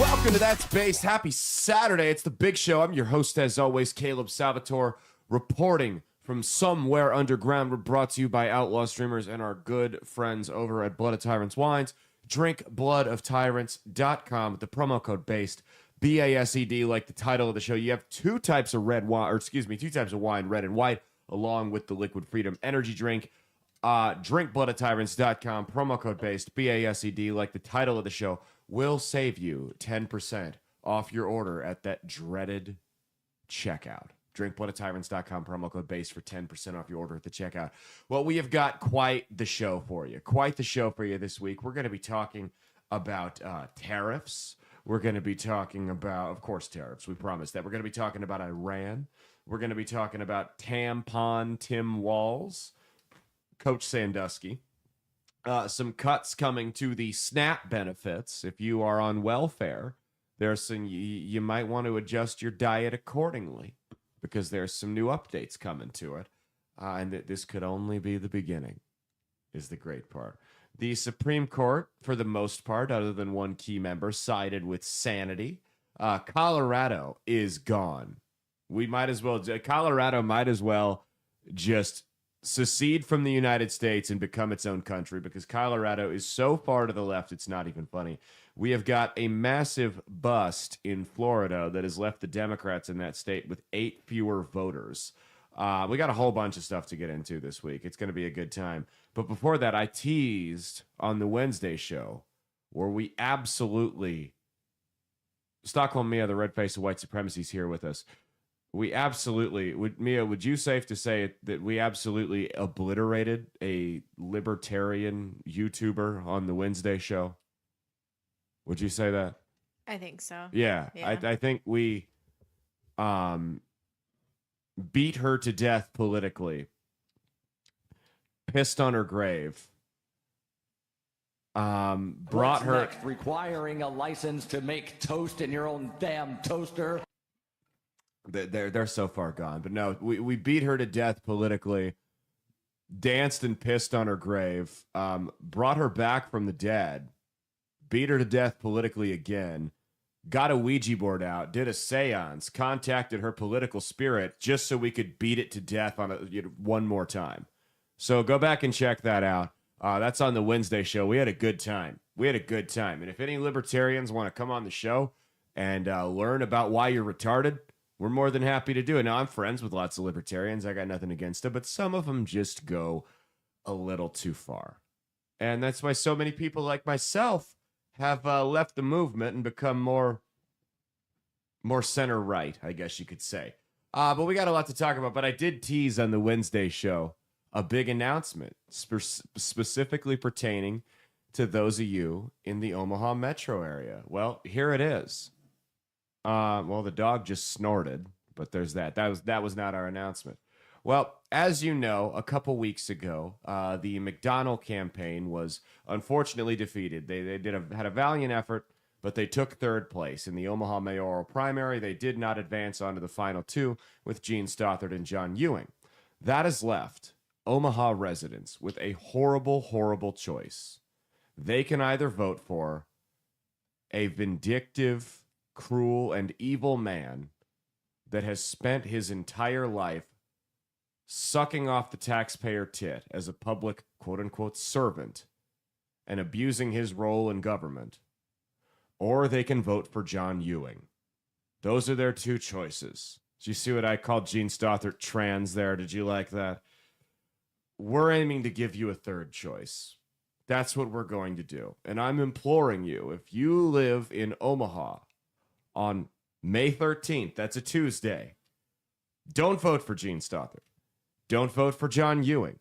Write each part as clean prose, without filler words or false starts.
Welcome to That's Based. Happy Saturday. It's the big show. I'm your host, as always, Caleb Salvatore, reporting from somewhere underground. We're brought to you by Outlaw Streamers and our good friends over at Blood of Tyrants Wines. Drink bloodoftyrants.com with the promo code BASED, B-A-S-E-D, like the title of the show. You have two types of wine, red and white, along with the Liquid Freedom energy drink. Drinkbloodoftyrants.com, promo code BASED, B-A-S-E-D, like the title of the show, will save you 10% off your order at that dreaded checkout. Drinkbloodoftyrants.com, promo code BASED for 10% off your order at the checkout. Well, we have got quite the show for you. This week. We're going to be talking about tariffs. We're going to be talking about, of course, tariffs. We promised that. We're going to be talking about Iran. We're going to be talking about Tampon Tim Walz, Coach Sandusky. Some cuts coming to the SNAP benefits. If you are on welfare, there's some you might want to adjust your diet accordingly because there's some new updates coming to it. And this could only be the beginning, is the great part. The Supreme Court, for the most part, other than one key member, sided with Sanity. Colorado is gone. Colorado might as well just secede from the United States and become its own country because Colorado is so far to the left, it's not even funny. We have got a massive bust in Florida that has left the Democrats in that state with 8 fewer voters. We got a whole bunch of stuff to get into this week. It's going to be a good time. But before that, I teased on the Wednesday show where we absolutely... Stockholm Mia, the red face of white supremacy, is here with us. We absolutely, would you safe to say that we absolutely obliterated a libertarian YouTuber on the Wednesday show? Would you say that? I think so. Yeah. I think we beat her to death politically, pissed on her grave, brought her... Next, requiring a license to make toast in your own damn toaster. They're so far gone. But no, we beat her to death politically, danced and pissed on her grave, brought her back from the dead, beat her to death politically again, got a Ouija board out, did a seance, contacted her political spirit just so we could beat it to death on one more time. So go back and check that out. That's on the Wednesday show. We had a good time. And if any libertarians want to come on the show and learn about why you're retarded, we're more than happy to do it. Now, I'm friends with lots of libertarians. I got nothing against them, but some of them just go a little too far. And that's why so many people like myself have left the movement and become more center-right, I guess you could say. But we got a lot to talk about. But I did tease on the Wednesday show a big announcement specifically pertaining to those of you in the Omaha metro area. Well, here it is. Well, the dog just snorted, but there's that. That was not our announcement. Well, as you know, a couple weeks ago, the McDonnell campaign was unfortunately defeated. They had a valiant effort, but they took third place in the Omaha mayoral primary. They did not advance onto the final two with Gene Stothert and John Ewing. That has left Omaha residents with a horrible, horrible choice. They can either vote for a vindictive, cruel, and evil man that has spent his entire life sucking off the taxpayer tit as a public quote-unquote servant and abusing his role in government, or they can vote for John Ewing. Those are their two choices. Did you see what I called Gene Stothert trans there? Did you like that? We're aiming to give you a third choice. That's what we're going to do. And I'm imploring you, if you live in Omaha on May 13th, that's a Tuesday, don't vote for Gene Stothert. Don't vote for John Ewing.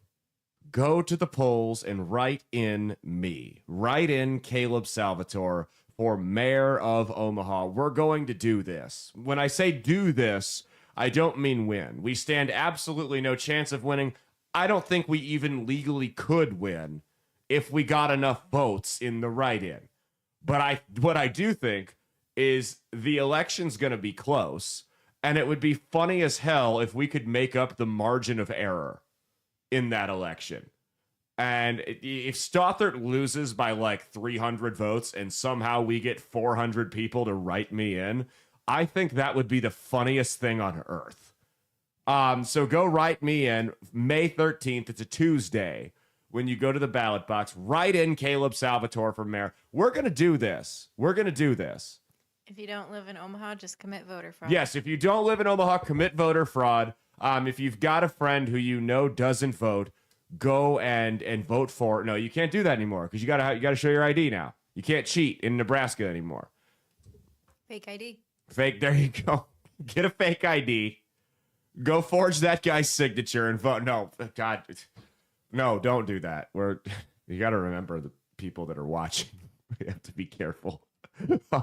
Go to the polls and write in me. Write in Caleb Salvatore for mayor of Omaha. We're going to do this. When I say do this, I don't mean win. We stand absolutely no chance of winning. I don't think we even legally could win if we got enough votes in the write-in. But what I do think is the election's going to be close, and it would be funny as hell if we could make up the margin of error in that election. And if Stothert loses by like 300 votes and somehow we get 400 people to write me in, I think that would be the funniest thing on earth. So go write me in May 13th. It's a Tuesday. When you go to the ballot box, write in Caleb Salvatore for mayor. We're going to do this. We're going to do this. If you don't live in Omaha, just commit voter fraud. Yes, if you don't live in Omaha, commit voter fraud. If you've got a friend who you know doesn't vote, go and vote for. No, you can't do that anymore because you gotta show your ID now. You can't cheat in Nebraska anymore. Fake ID. Fake. There you go. Get a fake ID. Go forge that guy's signature and vote. No, God, no, don't do that. You got to remember the people that are watching. We have to be careful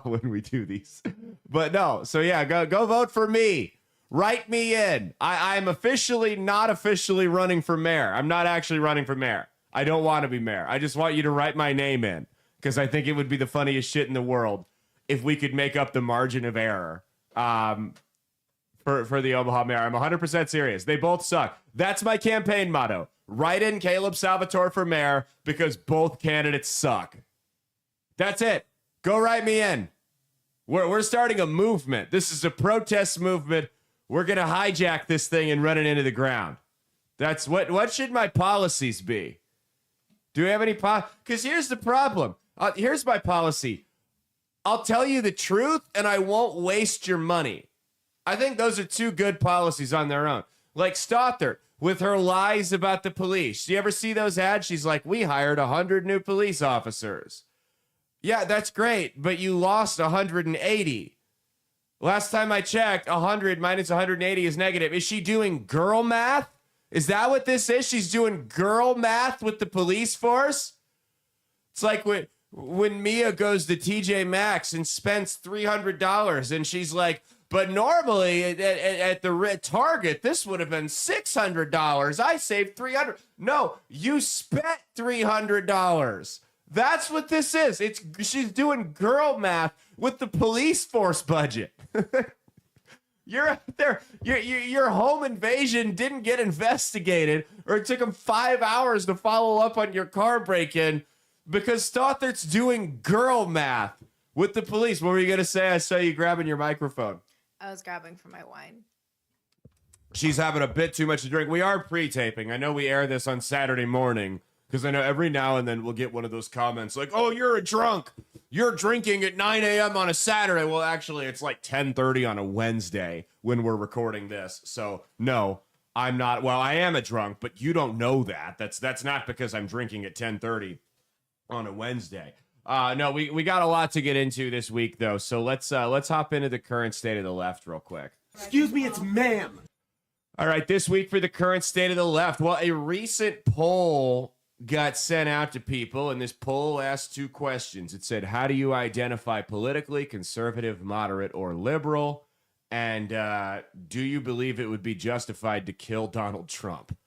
when we do these. But no, so yeah, go vote for me. Write me in. I'm officially not officially running for mayor. I'm not actually running for mayor. I don't want to be mayor. I just want you to write my name in because I think it would be the funniest shit in the world if we could make up the margin of error for the Omaha mayor. I'm 100% serious. They both suck. That's my campaign motto. Write in Caleb Salvatore for mayor because both candidates suck. That's it. Go write me in. We're starting a movement. This is a protest movement. We're going to hijack this thing and run it into the ground. That's what should my policies be? Do we have any because here's the problem. Here's my policy. I'll tell you the truth and I won't waste your money. I think those are two good policies on their own. Like Stothert with her lies about the police. Do you ever see those ads? She's like, we hired 100 new police officers. Yeah, that's great, but you lost 180. Last time I checked, 100 minus 180 is negative. Is she doing girl math? Is that what this is? She's doing girl math with the police force? It's like when Mia goes to TJ Maxx and spends $300 and she's like, but normally at the Target, this would have been $600. I saved $300. No, you spent $300. That's what this is. She's doing girl math with the police force budget. You're out there. Your home invasion didn't get investigated, or it took them 5 hours to follow up on your car break-in because Stothert's doing girl math with the police. What were you gonna say? I saw you grabbing your microphone. I was grabbing for my wine. She's having a bit too much to drink. We are pre-taping. I know we air this on Saturday morning because I know every now and then we'll get one of those comments like, "Oh, you're a drunk. You're drinking at 9 a.m. on a Saturday." Well, actually, it's like 10:30 on a Wednesday when we're recording this. So, no, I'm not. Well, I am a drunk, but you don't know that. That's not because I'm drinking at 10:30 on a Wednesday. No, we got a lot to get into this week, though. So let's hop into the current state of the left real quick. Excuse me, it's ma'am. All right, this week for the current state of the left. Well, a recent poll got sent out to people, and this poll asked two questions. It said, how do you identify politically, conservative, moderate, or liberal? And do you believe it would be justified to kill Donald Trump?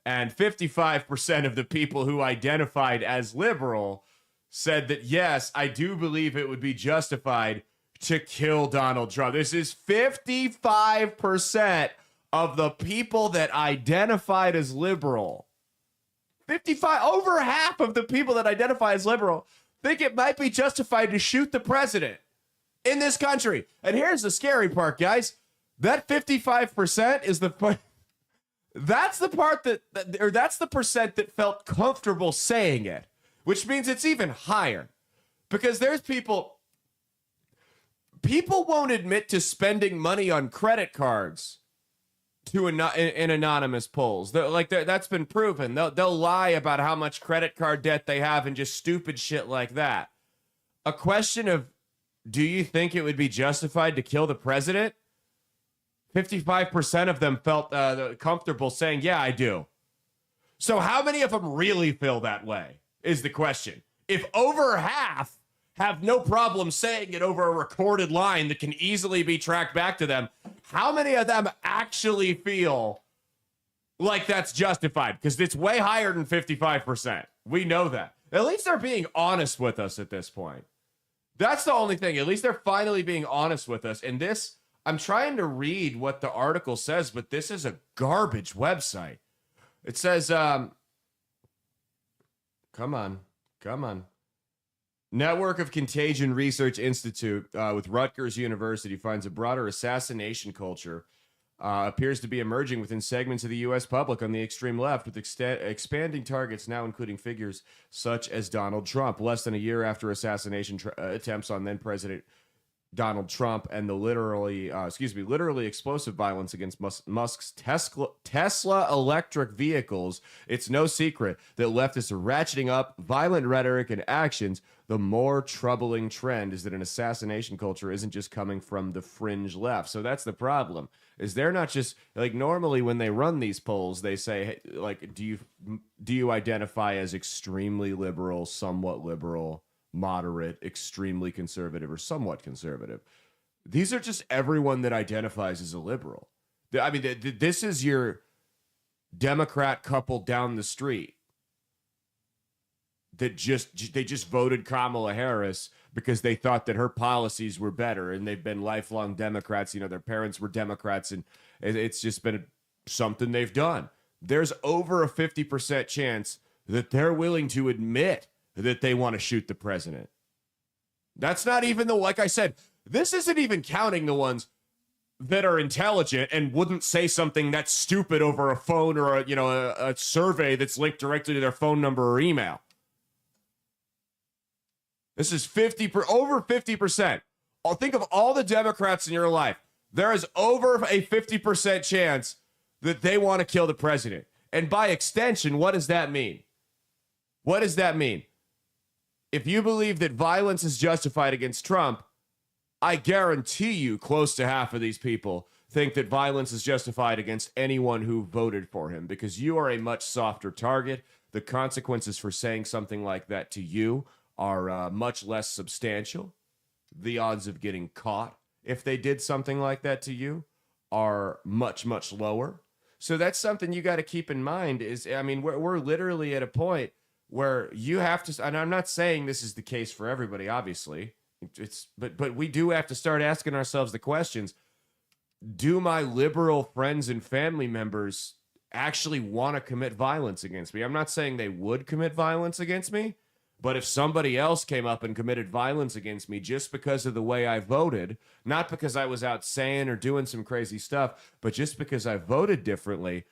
And 55% of the people who identified as liberal said that, yes, I do believe it would be justified to kill Donald Trump. This is 55% of the people that identified as liberal. 55, over half of the people that identify as liberal think it might be justified to shoot the president in this country. And here's the scary part, guys. That 55% is that's the part that's the percent that felt comfortable saying it, which means it's even higher because there's people won't admit to spending money on credit cards in anonymous polls. That's been proven. They'll lie about how much credit card debt they have and just stupid shit like that. A question of, do you think it would be justified to kill the president? 55% of them felt comfortable saying, yeah, I do. So how many of them really feel that way is the question. If over half have no problem saying it over a recorded line that can easily be tracked back to them, how many of them actually feel like that's justified? Because it's way higher than 55%. We know that. At least they're being honest with us at this point. That's the only thing. At least they're finally being honest with us. And this, I'm trying to read what the article says, but this is a garbage website. It says, Come on. Come on. Network of Contagion Research Institute with Rutgers University finds a broader assassination culture appears to be emerging within segments of the U.S. public on the extreme left, with expanding targets now including figures such as Donald Trump. Less than a year after assassination attempts on then President Donald Trump and the literally explosive violence against Musk's Tesla electric vehicles, it's no secret that leftists are ratcheting up violent rhetoric and actions. The more troubling trend is that an assassination culture isn't just coming from the fringe left. So that's the problem. Is they're not just like normally when they run these polls, they say, hey, like, do you identify as extremely liberal, somewhat liberal, moderate, extremely conservative, or somewhat conservative? These are just everyone that identifies as a liberal. I mean, this is your Democrat couple down the street that they just voted Kamala Harris because they thought that her policies were better, and they've been lifelong Democrats. You know, their parents were Democrats, and it's just been something they've done. There's over a 50% chance that they're willing to admit that they want to shoot the president. That's not even like I said, this isn't even counting the ones that are intelligent and wouldn't say something that's stupid over a phone or a survey that's linked directly to their phone number or email. This is over 50%. I'll think of all the Democrats in your life. There is over a 50% chance that they want to kill the president. And by extension, what does that mean? What does that mean? If you believe that violence is justified against Trump, I guarantee you close to half of these people think that violence is justified against anyone who voted for him, because you are a much softer target. The consequences for saying something like that to you are much less substantial. The odds of getting caught if they did something like that to you are much, much lower. So that's something you got to keep in mind. We're literally at a point where you have to, and I'm not saying this is the case for everybody, obviously, but we do have to start asking ourselves the questions. Do my liberal friends and family members actually want to commit violence against me? I'm not saying they would commit violence against me, but if somebody else came up and committed violence against me just because of the way I voted, not because I was out saying or doing some crazy stuff, but just because I voted differently,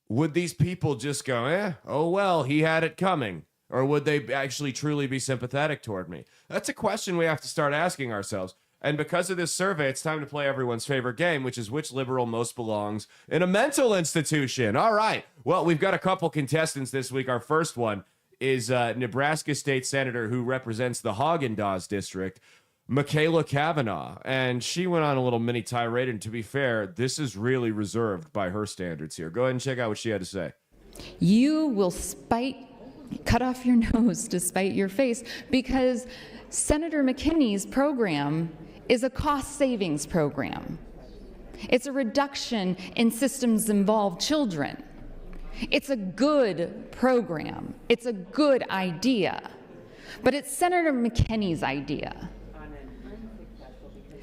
would these people just go, oh, well, he had it coming? Or would they actually truly be sympathetic toward me? That's a question we have to start asking ourselves. And because of this survey, it's time to play everyone's favorite game, which is which liberal most belongs in a mental institution. All right. Well, we've got a couple contestants this week. Our first one is Nebraska State Senator who represents the Haagen-Dazs district, Michaela Cavanaugh. And she went on a little mini tirade. And to be fair, this is really reserved by her standards here. Go ahead and check out what she had to say. You will cut off your nose to spite your face, because Senator McKinney's program is a cost savings program. It's a reduction in systems that involve children. It's a good program. It's a good idea. But it's Senator McKinney's idea.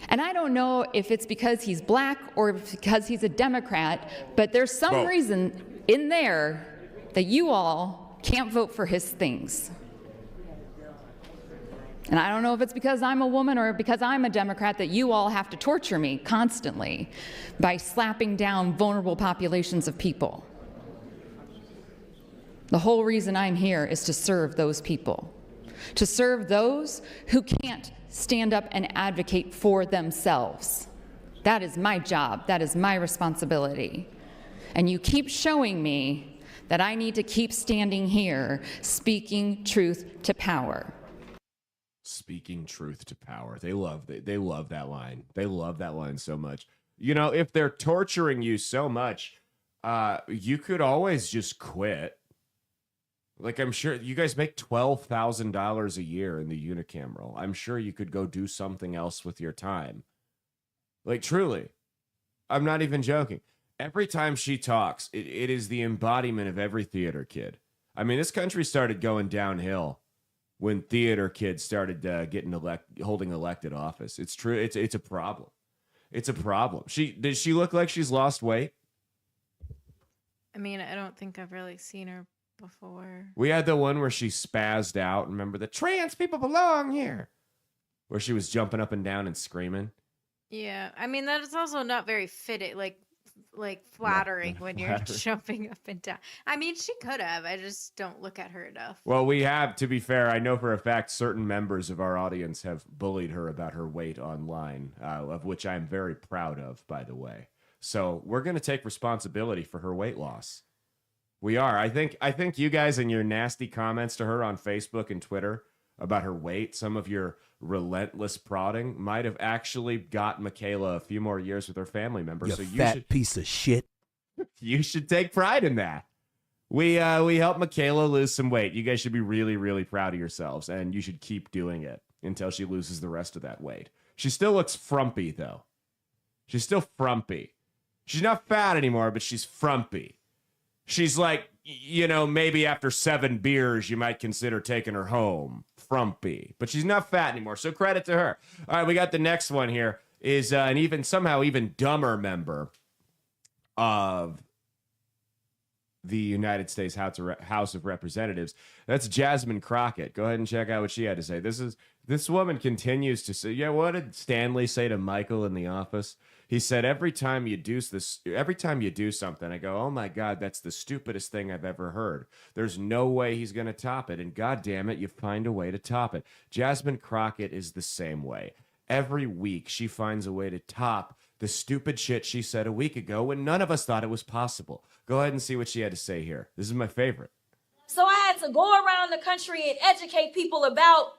And I don't know if it's because he's black or because he's a Democrat, but there's some reason in there that you all can't vote for his things. And I don't know if it's because I'm a woman or because I'm a Democrat that you all have to torture me constantly by slapping down vulnerable populations of people. The whole reason I'm here is to serve those people, to serve those who can't stand up and advocate for themselves. That is my job. That is my responsibility. And you keep showing me that I need to keep standing here speaking truth to power. Speaking truth to power. They love that line. They love that line so much. You know, if they're torturing you so much, you could always just quit. Like, I'm sure you guys make $12,000 a year in the unicameral. I'm sure you could go do something else with your time. Like, truly. I'm not even joking. Every time she talks, it is the embodiment of every theater kid. I mean, this country started going downhill when theater kids started holding elected office. It's true. It's a problem. It's a problem. Does she look like she's lost weight? I mean, I don't think I've really seen her before. We had the one where she spazzed out. Remember the trans people belong here, where she was jumping up and down and screaming. Yeah, I mean that is also not very fitting, like flattering when you're flattering. jumping up and down. I mean, she could have. I just don't look at her enough. Well, we have, to be fair, I know for a fact certain members of our audience have bullied her about her weight online, of which I'm very proud of, by the way. So we're going to take responsibility for her weight loss. We are. I think you guys and your nasty comments to her on Facebook and Twitter about her weight, some of your relentless prodding might have actually got Michaela a few more years with her family members. You fat piece of shit. You should take pride in that. We helped Michaela lose some weight. You guys should be really, really proud of yourselves, and you should keep doing it until she loses the rest of that weight. She still looks frumpy, though. She's still frumpy. She's not fat anymore, but she's frumpy. She's like, maybe after 7 beers, you might consider taking her home. Frumpy. But she's not fat anymore, so credit to her. All right, we got the next one here. Is an even dumber member of the United States House of Representatives. That's Jasmine Crockett. Go ahead and check out what she had to say. This woman continues to say, what did Stanley say to Michael in the office? He said, every time you do something, I go, oh my God, that's the stupidest thing I've ever heard. There's no way he's going to top it. And God damn it, you find a way to top it. Jasmine Crockett is the same way. Every week she finds a way to top the stupid shit she said a week ago when none of us thought it was possible. Go ahead and see what she had to say here. This is my favorite. So I had to go around the country and educate people about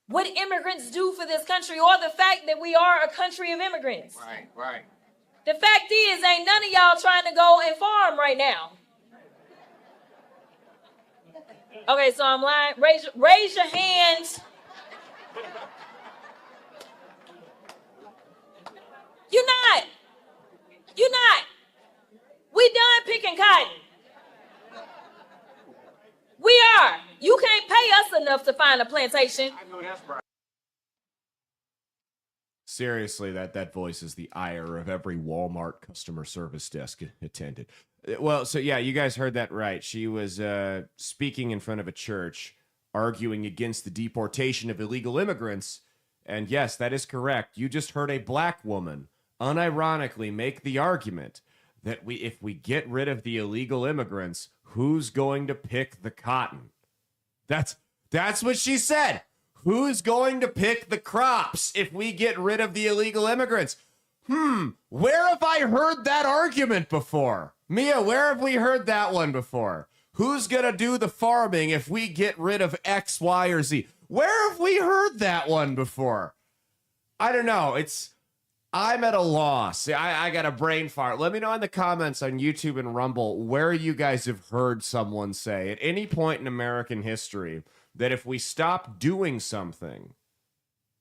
what immigrants do for this country, or the fact that we are a country of immigrants. Right. The fact is, ain't none of y'all trying to go and farm right now. Okay, so I'm lying. Raise your hands. You're not. We done picking cotton. We are. You can't pay us enough to find a plantation. I know that's right. Seriously, that voice is the ire of every Walmart customer service desk attendant. Well, so yeah, you guys heard that right. She was speaking in front of a church, arguing against the deportation of illegal immigrants. And yes, that is correct. You just heard a black woman unironically make the argument that if we get rid of the illegal immigrants, who's going to pick the cotton? That's what she said. Who's going to pick the crops if we get rid of the illegal immigrants? Where have I heard that argument before? Mia, where have we heard that one before? Who's going to do the farming if we get rid of X, Y, or Z? Where have we heard that one before? I don't know. I'm at a loss. I got a brain fart. Let me know in the comments on YouTube and Rumble where you guys have heard someone say at any point in American history that if we stop doing something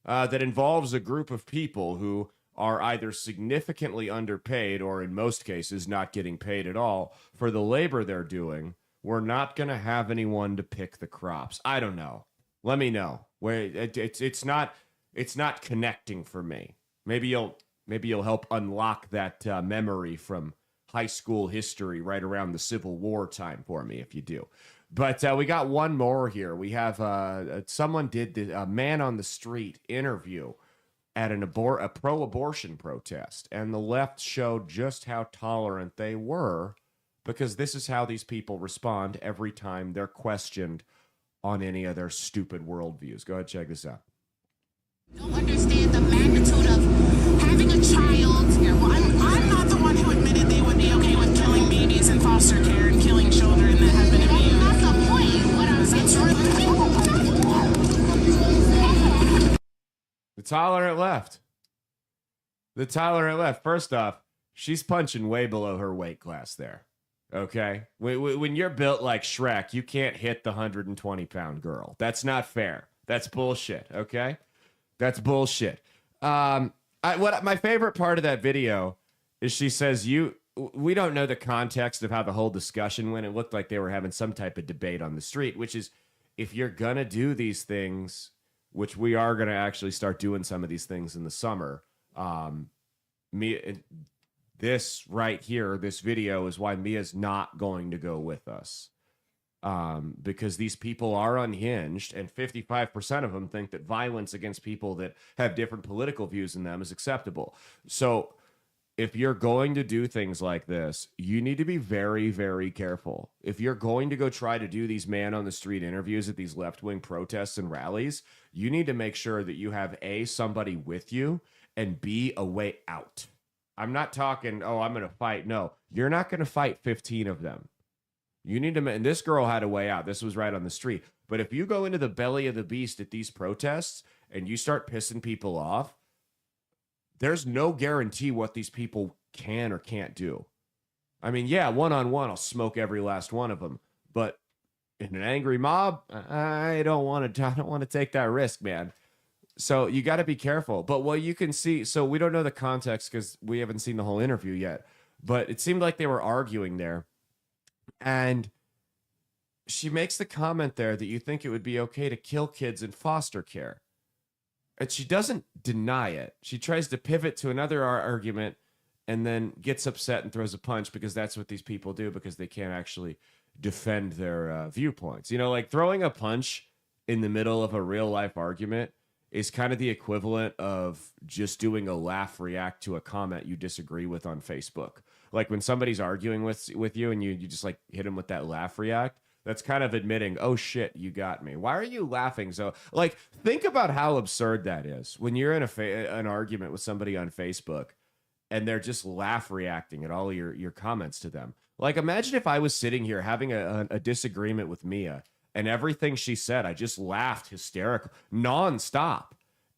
that involves a group of people who are either significantly underpaid or in most cases not getting paid at all for the labor they're doing, we're not going to have anyone to pick the crops. I don't know. Let me know. Where it's not connecting for me. Maybe you'll help unlock that memory from high school history right around the Civil War time for me if you do. But we got one more here. We have someone did a man on the street interview at a pro-abortion protest, and the left showed just how tolerant they were, because this is how these people respond every time they're questioned on any of their stupid worldviews. Go ahead, check this out. Don't understand the magnitude of having a child. Yeah, well, I'm not the one who admitted they would be okay with killing babies in foster care and killing children that have been abused. That's not the point. What I'm saying is The tolerant left. The tolerant left. First off, she's punching way below her weight class there. Okay? When you're built like Shrek, you can't hit the 120-pound girl. That's not fair. That's bullshit. Okay? That's bullshit. My favorite part of that video is she says, we don't know the context of how the whole discussion went. It looked like they were having some type of debate on the street, which is, if you're going to do these things, which we are going to actually start doing some of these things in the summer, this right here, this video is why Mia's not going to go with us. because these people are unhinged, and 55% of them think that violence against people that have different political views than them is acceptable. So if you're going to do things like this, you need to be very, very careful. If you're going to go try to do these man on the street interviews at these left-wing protests and rallies, you need to make sure that you have A, somebody with you, and B, a way out. I'm not talking, oh, I'm going to fight. No, you're not going to fight 15 of them. You need to, and this girl had a way out. This was right on the street. But if you go into the belly of the beast at these protests and you start pissing people off, there's no guarantee what these people can or can't do. I mean, yeah, one-on-one, I'll smoke every last one of them. But in an angry mob, I don't want to take that risk, man. So you got to be careful. But what you can see, so we don't know the context because we haven't seen the whole interview yet. But it seemed like they were arguing there. And she makes the comment there that you think it would be okay to kill kids in foster care. And she doesn't deny it. She tries to pivot to another argument and then gets upset and throws a punch because that's what these people do because they can't actually defend their viewpoints. You know, like throwing a punch in the middle of a real life argument is kind of the equivalent of just doing a laugh react to a comment you disagree with on Facebook. Like when somebody's arguing with you and you just like hit them with that laugh react. That's kind of admitting, oh shit, you got me. Why are you laughing? So, like, think about how absurd that is when you're in an argument with somebody on Facebook and they're just laugh reacting at all your comments to them. Like, imagine if I was sitting here having a disagreement with Mia and everything she said, I just laughed hysterical, nonstop.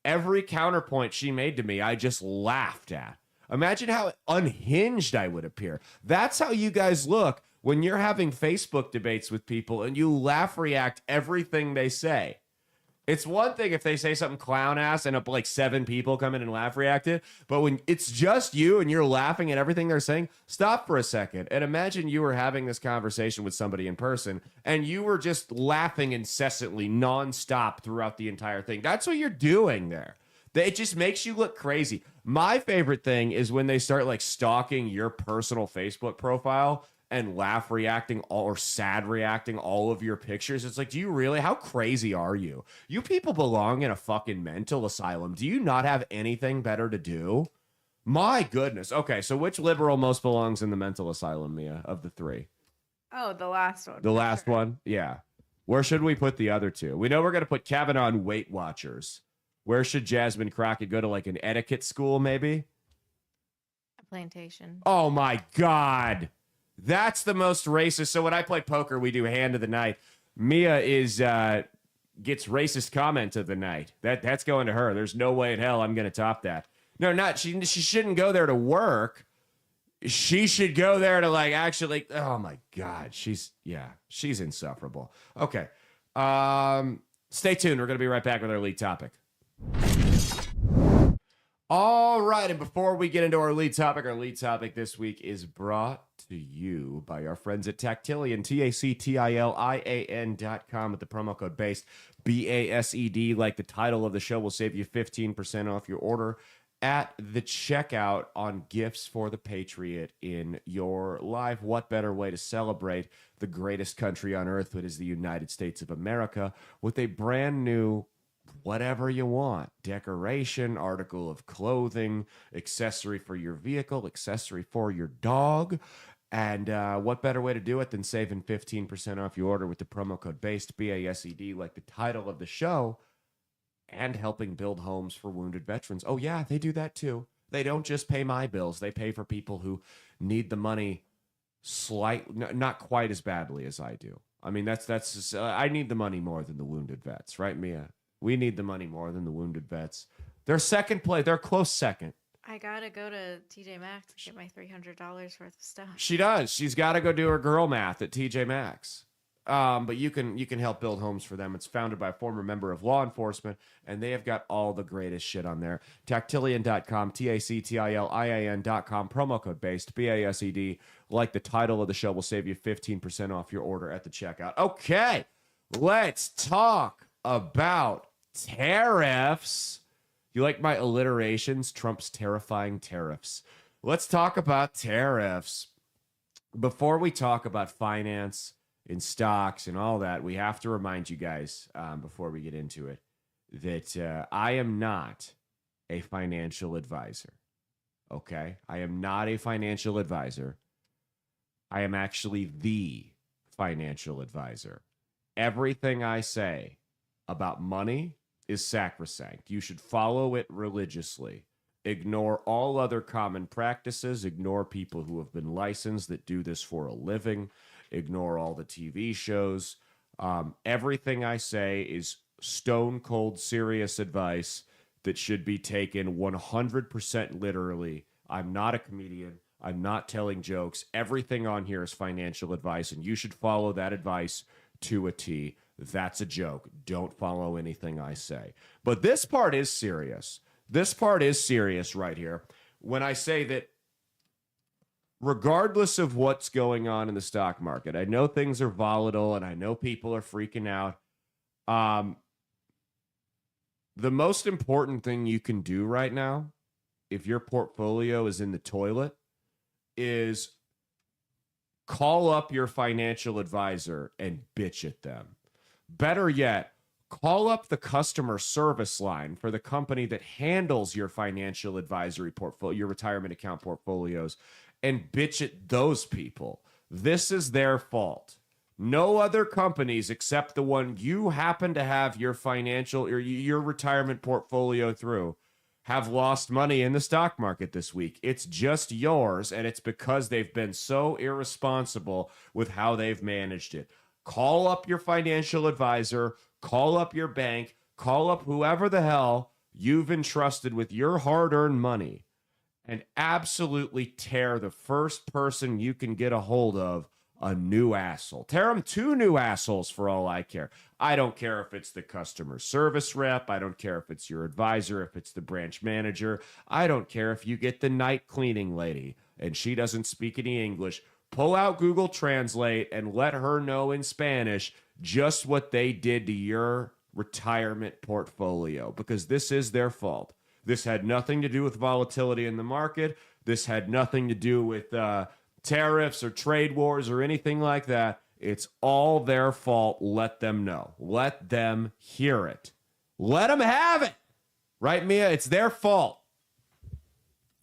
Every counterpoint she made to me, I just laughed at. Imagine how unhinged I would appear. That's how you guys look when you're having Facebook debates with people and you laugh react everything they say. It's one thing if they say something clown ass and like 7 people come in and laugh react it, but when it's just you and you're laughing at everything they're saying, stop for a second and imagine you were having this conversation with somebody in person and you were just laughing incessantly nonstop throughout the entire thing. That's what you're doing there. It just makes you look crazy. My favorite thing is when they start like stalking your personal Facebook profile and laugh reacting or sad reacting all of your pictures. It's like, do you really? How crazy are you? You people belong in a fucking mental asylum. Do you not have anything better to do? My goodness. Okay, so which liberal most belongs in the mental asylum, Mia, of the 3? Oh, the last one. The last one? Yeah. Where should we put the other 2? We know we're going to put Kevin on Weight Watchers. Where should Jasmine Crockett go to, like an etiquette school, maybe? A plantation. Oh, my God. That's the most racist. So when I play poker, we do hand of the night. Mia gets racist comment of the night. That's going to her. There's no way in hell I'm going to top that. No, not she shouldn't go there to work. She should go there to like actually. Oh my God, she's insufferable. Okay, stay tuned. We're going to be right back with our lead topic. All right, and before we get into our lead topic this week is brought to you by our friends at Tactilian, TACTILIAN.com with the promo code BASED, BASED, like the title of the show, will save you 15% off your order at the checkout on gifts for the Patriot in your life. What better way to celebrate the greatest country on earth, that is the United States of America, with a brand new whatever you want, decoration, article of clothing, accessory for your vehicle, accessory for your dog. And what better way to do it than saving 15% off your order with the promo code BASED, BASED, like the title of the show, and helping build homes for wounded veterans. Oh yeah, they do that too. They don't just pay my bills. They pay for people who need the money not quite as badly as I do. I mean, that's I need the money more than the wounded vets, right, Mia? We need the money more than the wounded vets. They're second place. They're close second. I gotta go to TJ Maxx and get my $300 worth of stuff. She does. She's got to go do her girl math at TJ Maxx. But you can help build homes for them. It's founded by a former member of law enforcement, and they have got all the greatest shit on there. Tactilian.com, TACTILIAN.com, promo code BASED, BASED. Like the title of the show, will save you 15% off your order at the checkout. Okay, let's talk about tariffs. You like my alliterations? Trump's terrifying tariffs. Let's talk about tariffs. Before we talk about finance in stocks and all that, we have to remind you guys before we get into it that I am not a financial advisor. Okay? I am not a financial advisor. I am actually the financial advisor. Everything I say about money is sacrosanct. You should follow it religiously. Ignore all other common practices. Ignore people who have been licensed that do this for a living. Ignore all the TV shows. Everything I say is stone cold serious advice that should be taken 100% literally. I'm not a comedian. I'm not telling jokes. Everything on here is financial advice, and you should follow that advice to a T. That's a joke. Don't follow anything I say. But this part is serious. This part is serious right here. When I say that regardless of what's going on in the stock market, I know things are volatile and I know people are freaking out. The most important thing you can do right now, if your portfolio is in the toilet, is call up your financial advisor and bitch at them. Better yet, call up the customer service line for the company that handles your financial advisory portfolio, your retirement account portfolios, and bitch at those people. This is their fault. No other companies except the one you happen to have your financial or your retirement portfolio through have lost money in the stock market this week. It's just yours, and it's because they've been so irresponsible with how they've managed it. Call up your financial advisor, call up your bank, call up whoever the hell you've entrusted with your hard-earned money, and absolutely tear the first person you can get a hold of a new asshole. Tear them 2 new assholes for all I care. I don't care if it's the customer service rep. I don't care if it's your advisor, if it's the branch manager. I don't care if you get the night cleaning lady and she doesn't speak any English. Pull out Google Translate and let her know in Spanish just what they did to your retirement portfolio, because this is their fault. This had nothing to do with volatility in the market. This had nothing to do with tariffs or trade wars or anything like that. It's all their fault. Let them know. Let them hear it. Let them have it. Right, Mia? It's their fault.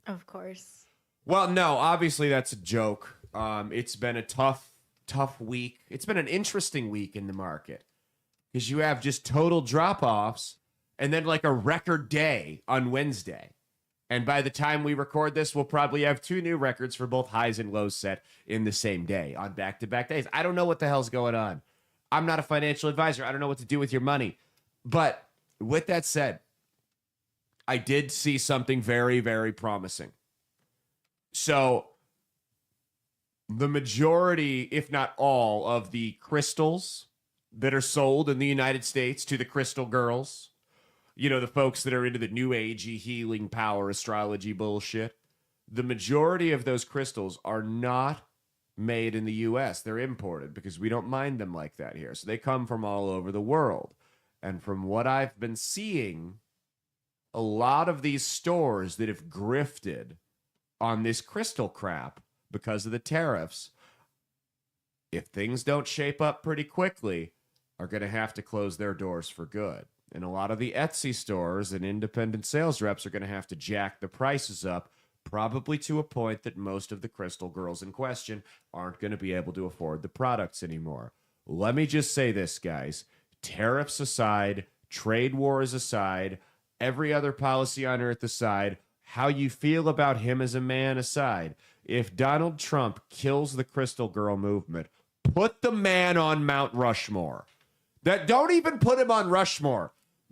Of course. Well, no, obviously that's a joke. It's been a tough week. It's been an interesting week in the market because you have just total drop-offs and then like a record day on Wednesday. And by the time we record this, we'll probably have 2 new records for both highs and lows set in the same day on back-to-back days. I don't know what the hell's going on. I'm not a financial advisor. I don't know what to do with your money. But with that said, I did see something very, very promising. So the majority, if not all, of the crystals that are sold in the United States to the crystal girls, you know, the folks that are into the new agey healing power astrology bullshit, the majority of those crystals are not made in the U.S. They're imported because we don't mine them like that here. So they come from all over the world. And from what I've been seeing, a lot of these stores that have grifted on this crystal crap because of the tariffs, if things don't shape up pretty quickly, are going to have to close their doors for good. And a lot of the Etsy stores and independent sales reps are going to have to jack the prices up, probably to a point that most of the crystal girls in question aren't going to be able to afford the products anymore. Let me just say this, guys. Tariffs aside, trade wars aside, every other policy on earth aside, how you feel about him as a man aside, if Donald Trump kills the crystal girl movement, put the man on Mount Rushmore. Don't even put him on Rushmore.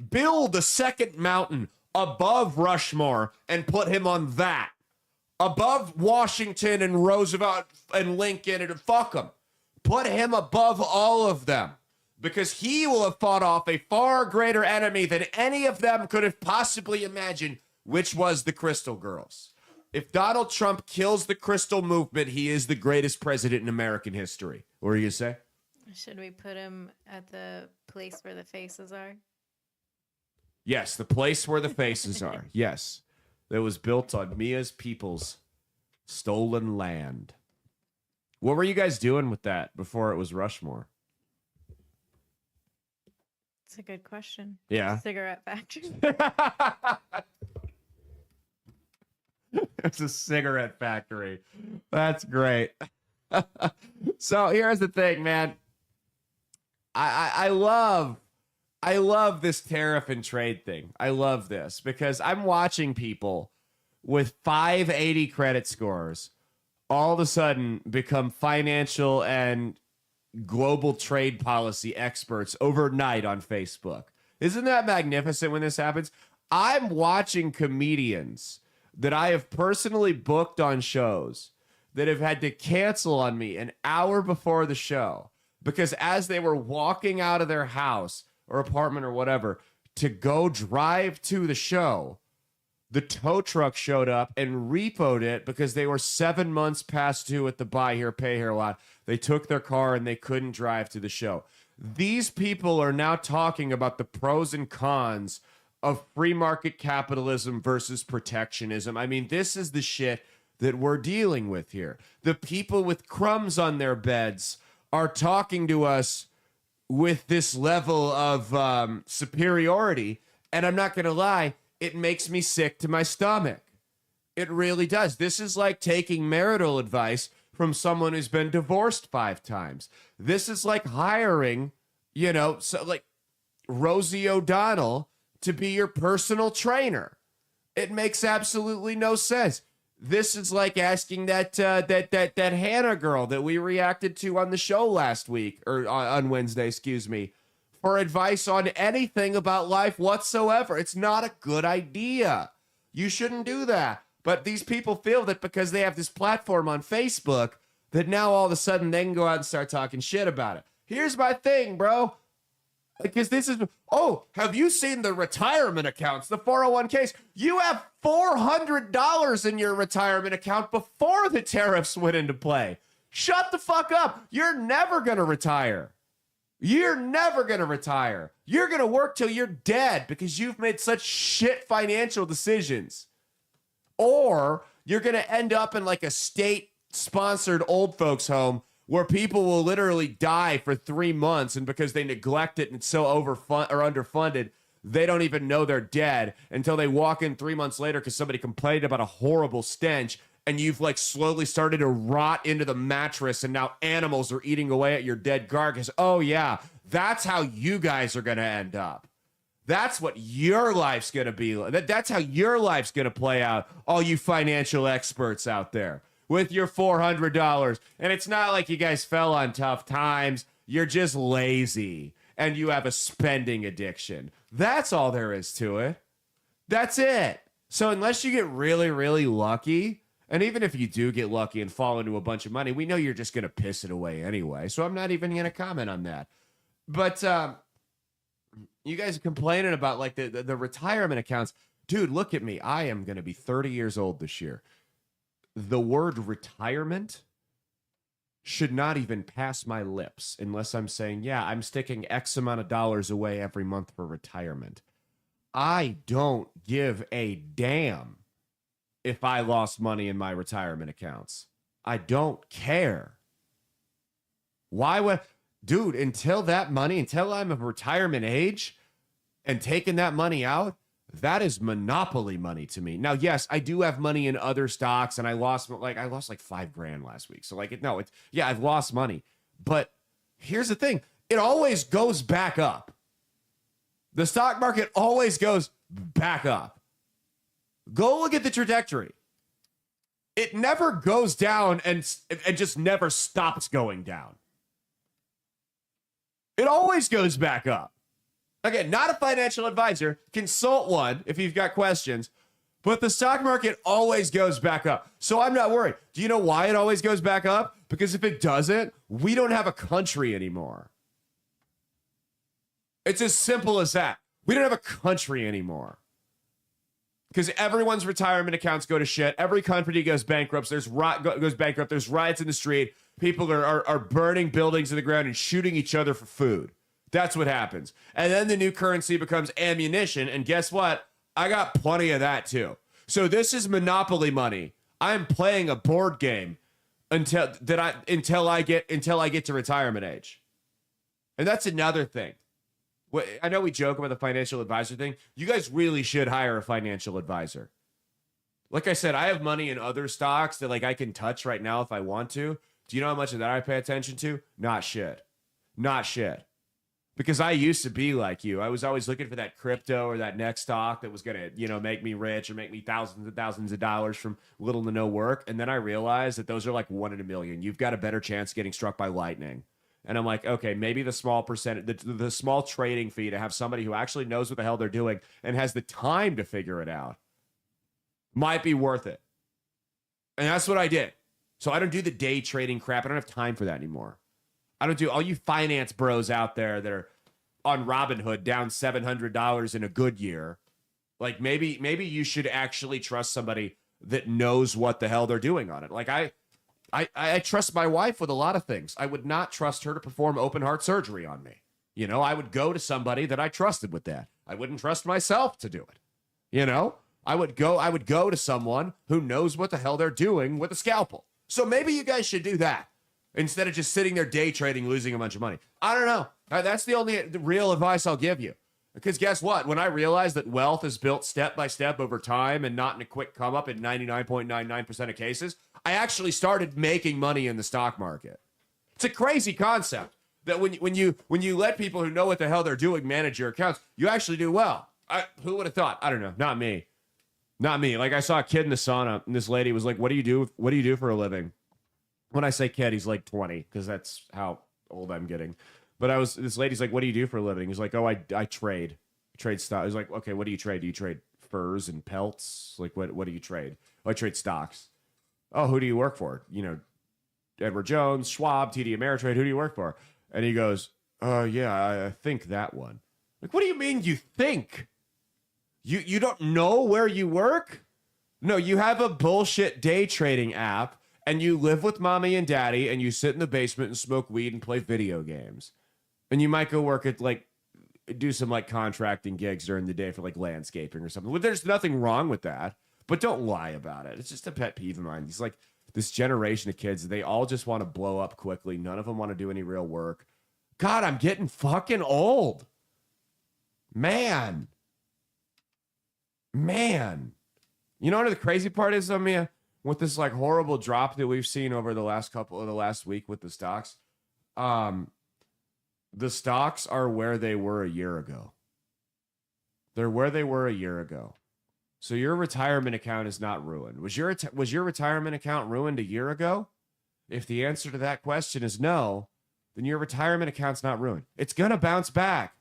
Build a second mountain above Rushmore and put him on that. Above Washington and Roosevelt and Lincoln and fuck him. Put him above all of them because he will have fought off a far greater enemy than any of them could have possibly imagined, which was the Crystal Girls. If Donald Trump kills the Crystal movement, he is the greatest president in American history. What are you going to say? Should we put him at the place where the faces are? Yes, the place where the faces are. Yes. That was built on Mia's people's stolen land. What were you guys doing with that before it was Rushmore? It's a good question. Yeah. Cigarette factory. It's a cigarette factory. That's great. So here's the thing, man. I love this tariff and trade thing. I love this because I'm watching people with 580 credit scores all of a sudden become financial and global trade policy experts overnight on Facebook. Isn't that magnificent when this happens? I'm watching comedians that I have personally booked on shows that have had to cancel on me an hour before the show because as they were walking out of their house or apartment or whatever to go drive to the show, the tow truck showed up and repoed it because they were 7 months past due at the buy here, pay here lot. They took their car and they couldn't drive to the show. These people are now talking about the pros and cons of free market capitalism versus protectionism. I mean, this is the shit that we're dealing with here. The people with crumbs on their beds are talking to us with this level of superiority. And I'm not going to lie, it makes me sick to my stomach. It really does. This is like taking marital advice from someone who's been divorced 5 times. This is like hiring, like Rosie O'Donnell to be your personal trainer. It makes absolutely no sense. This is like asking that Hannah girl that we reacted to on the show last week, or on Wednesday, excuse me, for advice on anything about life whatsoever. It's not a good idea. You shouldn't do that. But these people feel that because they have this platform on Facebook, that now all of a sudden they can go out and start talking shit about it. Here's my thing, bro. Because this is, have you seen the retirement accounts, the 401ks? You have $400 in your retirement account before the tariffs went into play. Shut the fuck up. You're never going to retire. You're never going to retire. You're going to work till you're dead because you've made such shit financial decisions. Or you're going to end up in like a state-sponsored old folks home where people will literally die for 3 months, and because they neglect it and it's so underfunded, they don't even know they're dead until they walk in 3 months later because somebody complained about a horrible stench, and you've like slowly started to rot into the mattress, and now animals are eating away at your dead carcass. Oh yeah, that's how you guys are going to end up. That's what your life's going to be. That's how your life's going to play out, all you financial experts out there. With your $400. And it's not like you guys fell on tough times. You're just lazy and you have a spending addiction. That's all there is to it. That's it. So unless you get really, really lucky, and even if you do get lucky and fall into a bunch of money, we know you're just going to piss it away anyway. So I'm not even going to comment on that. But you guys are complaining about like the retirement accounts. Dude, look at me. I am going to be 30 years old this year. The word retirement should not even pass my lips unless I'm saying, yeah, I'm sticking X amount of dollars away every month for retirement. I don't give a damn if I lost money in my retirement accounts. I don't care. Why would, dude, until I'm of retirement age and taking that money out, that is monopoly money to me. Now, yes, I do have money in other stocks, and I lost like $5,000 last week. So I've lost money. But here's the thing. It always goes back up. The stock market always goes back up. Go look at the trajectory. It never goes down and just never stops going down. It always goes back up. Again, not a financial advisor. Consult one if you've got questions. But the stock market always goes back up. So I'm not worried. Do you know why it always goes back up? Because if it doesn't, we don't have a country anymore. It's as simple as that. We don't have a country anymore. Because everyone's retirement accounts go to shit. Every company goes bankrupt. There's riots in the street. People are burning buildings to the ground and shooting each other for food. That's what happens. And then the new currency becomes ammunition. And guess what? I got plenty of that too. So this is monopoly money. I'm playing a board game until I get to retirement age. And that's another thing. I know we joke about the financial advisor thing. You guys really should hire a financial advisor. Like I said, I have money in other stocks that like I can touch right now if I want to. Do you know how much of that I pay attention to? Not shit. Not shit. Because I used to be like you. I was always looking for that crypto or that next stock that was going to, you know, make me rich or make me thousands and thousands of dollars from little to no work. And then I realized that those are like 1 in a million. You've got a better chance of getting struck by lightning. And I'm like, okay, maybe the small percentage, the small trading fee to have somebody who actually knows what the hell they're doing and has the time to figure it out might be worth it. And that's what I did. So I don't do the day trading crap. I don't have time for that anymore. I don't do all you finance bros out there that are on Robinhood down $700 in a good year. Like maybe you should actually trust somebody that knows what the hell they're doing on it. Like I trust my wife with a lot of things. I would not trust her to perform open heart surgery on me. You know, I would go to somebody that I trusted with that. I wouldn't trust myself to do it. You know, I would go to someone who knows what the hell they're doing with a scalpel. So maybe you guys should do that instead of just sitting there day trading, losing a bunch of money. I don't know. That's the only real advice I'll give you. Because guess what? When I realized that wealth is built step by step over time and not in a quick come up in 99.99% of cases, I actually started making money in the stock market. It's a crazy concept that when you let people who know what the hell they're doing manage your accounts, you actually do well. Who would have thought? I don't know. Not me. Not me. Like I saw a kid in the sauna and this lady was like, what do you do for a living? When I say kid, he's like 20 because that's how old I'm getting. But this lady's like, what do you do for a living? He's like, oh, I trade stock. I was like, okay, what do you trade? Do you trade furs and pelts? Like, what do you trade? Oh, I trade stocks. Oh, who do you work for? You know, Edward Jones, Schwab, TD Ameritrade. Who do you work for? And he goes, oh, yeah, I think that one. Like, what do you mean you think? You don't know where you work? No, you have a bullshit day trading app and you live with mommy and daddy and you sit in the basement and smoke weed and play video games. And you might go work at do some contracting gigs during the day for landscaping or something. Well, there's nothing wrong with that, but don't lie about it. It's just a pet peeve of mine. It's like this generation of kids, they all just want to blow up quickly. None of them want to do any real work. God, I'm getting fucking old. Man. You know what the crazy part is, Mia? With this horrible drop that we've seen over the last week with the stocks, the stocks are where they were a year ago. They're where they were a year ago. So your retirement account is not ruined. Was your retirement account ruined a year ago? If the answer to that question is no, then your retirement account's not ruined. It's gonna bounce back.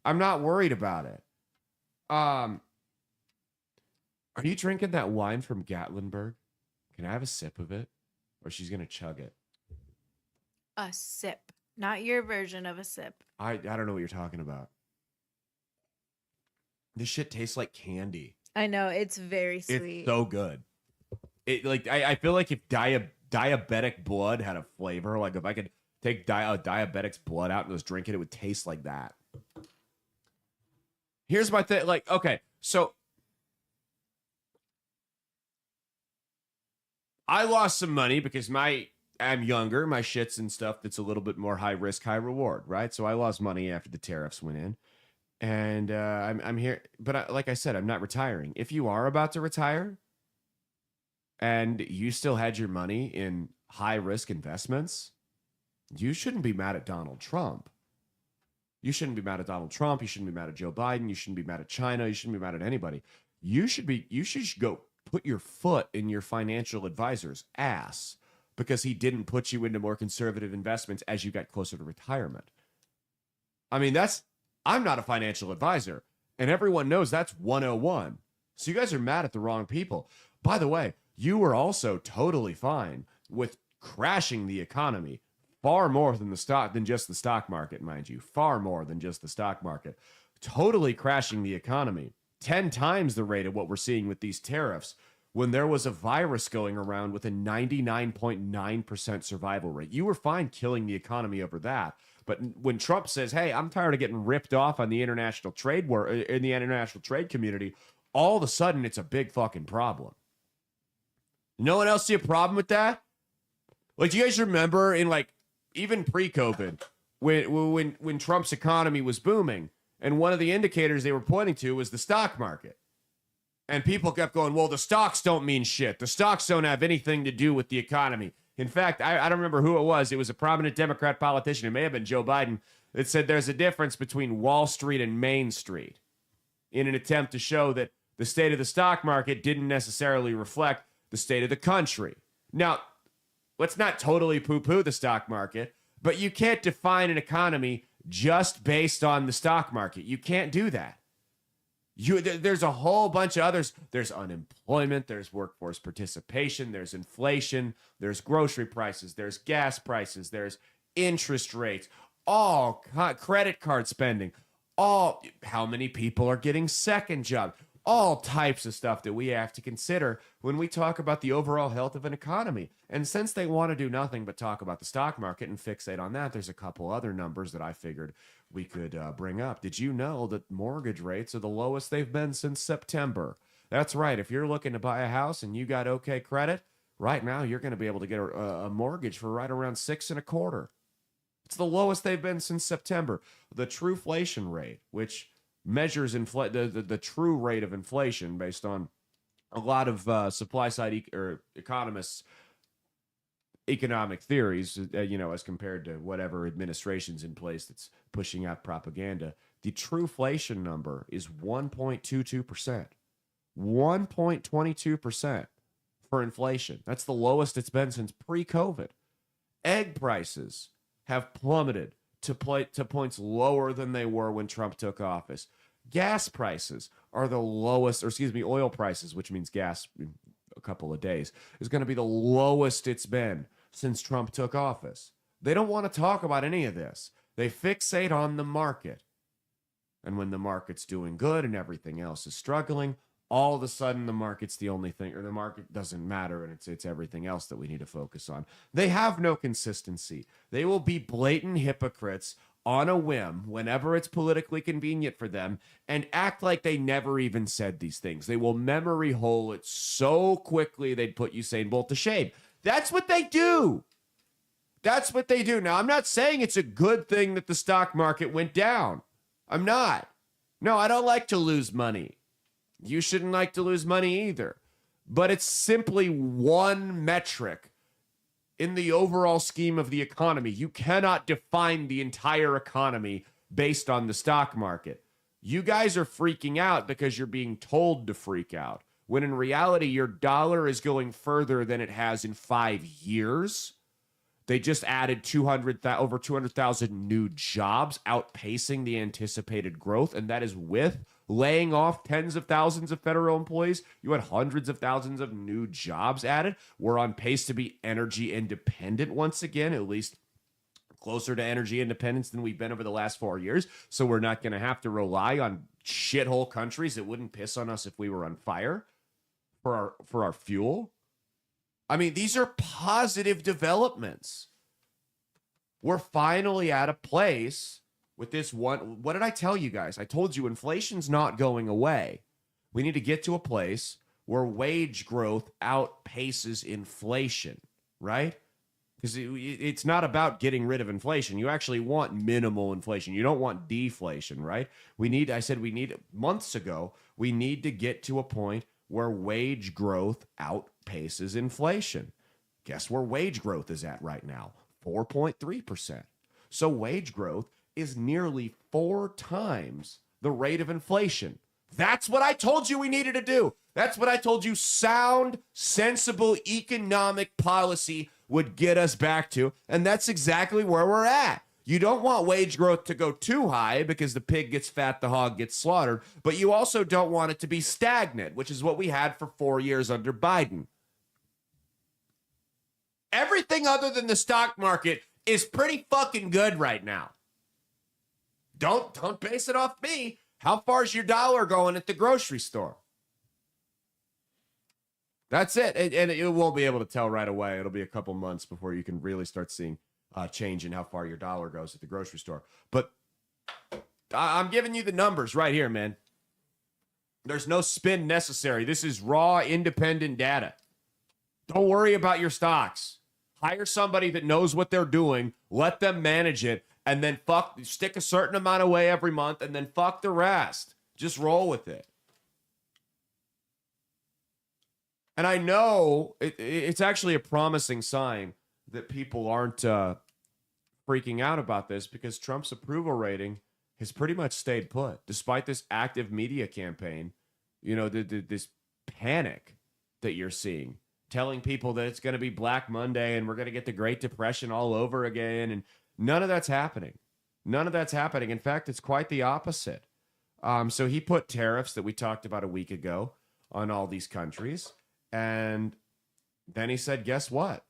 I'm not worried about it. Are you drinking that wine from Gatlinburg? Can I have a sip of it? Or she's going to chug it. A sip. Not your version of a sip. I don't know what you're talking about. This shit tastes like candy. I know. It's very sweet. It's so good. I feel like if diabetic blood had a flavor, if I could take a diabetic's blood out and just drink it, it would taste like that. Here's my thing. Okay, so I lost some money because I'm younger, my shit's and stuff that's a little bit more high risk, high reward, right? So I lost money after the tariffs went in. And I'm here, but like I said, I'm not retiring. If you are about to retire and you still had your money in high risk investments, you shouldn't be mad at Donald Trump. You shouldn't be mad at Donald Trump. You shouldn't be mad at Joe Biden. You shouldn't be mad at China. You shouldn't be mad at anybody. You should go put your foot in your financial advisor's ass because he didn't put you into more conservative investments as you got closer to retirement. I mean, I'm not a financial advisor, and everyone knows that's 101. So you guys are mad at the wrong people. By the way, you were also totally fine with crashing the economy far more than just the stock market, mind you, far more than just the stock market. Totally crashing the economy. 10 times the rate of what we're seeing with these tariffs when there was a virus going around with a 99.9% survival rate. You were fine killing the economy over that. But when Trump says, hey, I'm tired of getting ripped off on the international trade in the international trade community, all of a sudden it's a big fucking problem. No one else see a problem with that? Like, do you guys remember in like even pre-COVID when Trump's economy was booming, and one of the indicators they were pointing to was the stock market. And people kept going, well, the stocks don't mean shit. The stocks don't have anything to do with the economy. In fact, I don't remember who it was. It was a prominent Democrat politician. It may have been Joe Biden that said there's a difference between Wall Street and Main Street in an attempt to show that the state of the stock market didn't necessarily reflect the state of the country. Now, let's not totally poo-poo the stock market, but you can't define an economy just based on the stock market. You can't do that. There's a whole bunch of others. There's unemployment, there's workforce participation, there's inflation, there's grocery prices, there's gas prices, there's interest rates, all credit card spending, all how many people are getting second jobs, all types of stuff that we have to consider when we talk about the overall health of an economy. And since they want to do nothing but talk about the stock market and fixate on that, there's a couple other numbers that I figured we could bring up. Did you know that mortgage rates are the lowest they've been since September? That's right. If you're looking to buy a house and you got okay credit, right now you're going to be able to get a mortgage for right around 6.25%. It's the lowest they've been since September. The truflation rate, which measures the true rate of inflation based on a lot of supply side economists' economic theories, as compared to whatever administration's in place that's pushing out propaganda. The truflation number is 1.22%. 1.22% for inflation. That's the lowest it's been since pre-COVID. Egg prices have plummeted to points lower than they were when Trump took office. Gas prices are the lowest, oil prices, which means gas in a couple of days, is going to be the lowest it's been since Trump took office. They don't want to talk about any of this. They fixate on the market. And when the market's doing good and everything else is struggling, all of a sudden the market's the only thing, or the market doesn't matter, and it's everything else that we need to focus on. They have no consistency. They will be blatant hypocrites on a whim whenever it's politically convenient for them and act like they never even said these things. They will memory hole it so quickly they'd put Usain Bolt to shame. That's what they do. That's what they do. Now, I'm not saying it's a good thing that the stock market went down. I'm not. No, I don't like to lose money. You shouldn't like to lose money either. But it's simply one metric in the overall scheme of the economy. You cannot define the entire economy based on the stock market. You guys are freaking out because you're being told to freak out, when in reality, your dollar is going further than it has in 5 years. They just added over 200,000 new jobs, outpacing the anticipated growth, and that is with laying off tens of thousands of federal employees. You had hundreds of thousands of new jobs added. We're on pace to be energy independent once again, at least closer to energy independence than we've been over the last 4 years. So we're not going to have to rely on shithole countries that wouldn't piss on us if we were on fire for our fuel. I mean, these are positive developments. We're finally at a place with this one. What did I tell you guys? I told you inflation's not going away. We need to get to a place where wage growth outpaces inflation, right? Because it's not about getting rid of inflation. You actually want minimal inflation. You don't want deflation, right? Months ago, we need to get to a point where wage growth outpaces inflation. Guess where wage growth is at right now? 4.3%. So wage growth is nearly 4 times the rate of inflation. That's what I told you we needed to do. That's what I told you sound, sensible economic policy would get us back to. And that's exactly where we're at. You don't want wage growth to go too high because the pig gets fat, the hog gets slaughtered. But you also don't want it to be stagnant, which is what we had for 4 years under Biden. Everything other than the stock market is pretty fucking good right now. Don't base it off me. How far is your dollar going at the grocery store? That's it. And you won't be able to tell right away. It'll be a couple months before you can really start seeing change in how far your dollar goes at the grocery store. But I'm giving you the numbers right here, man. There's no spin necessary. This is raw, independent data. Don't worry about your stocks. Hire somebody that knows what they're doing, let them manage it, and then stick a certain amount away every month, and then fuck the rest. Just roll with it. And I know it's actually a promising sign that people aren't freaking out about this, because Trump's approval rating has pretty much stayed put, despite this active media campaign. You know, this panic that you're seeing, telling people that it's going to be Black Monday and we're going to get the Great Depression all over again. And none of that's happening. None of that's happening. In fact, it's quite the opposite. So he put tariffs that we talked about a week ago on all these countries. And then he said, guess what?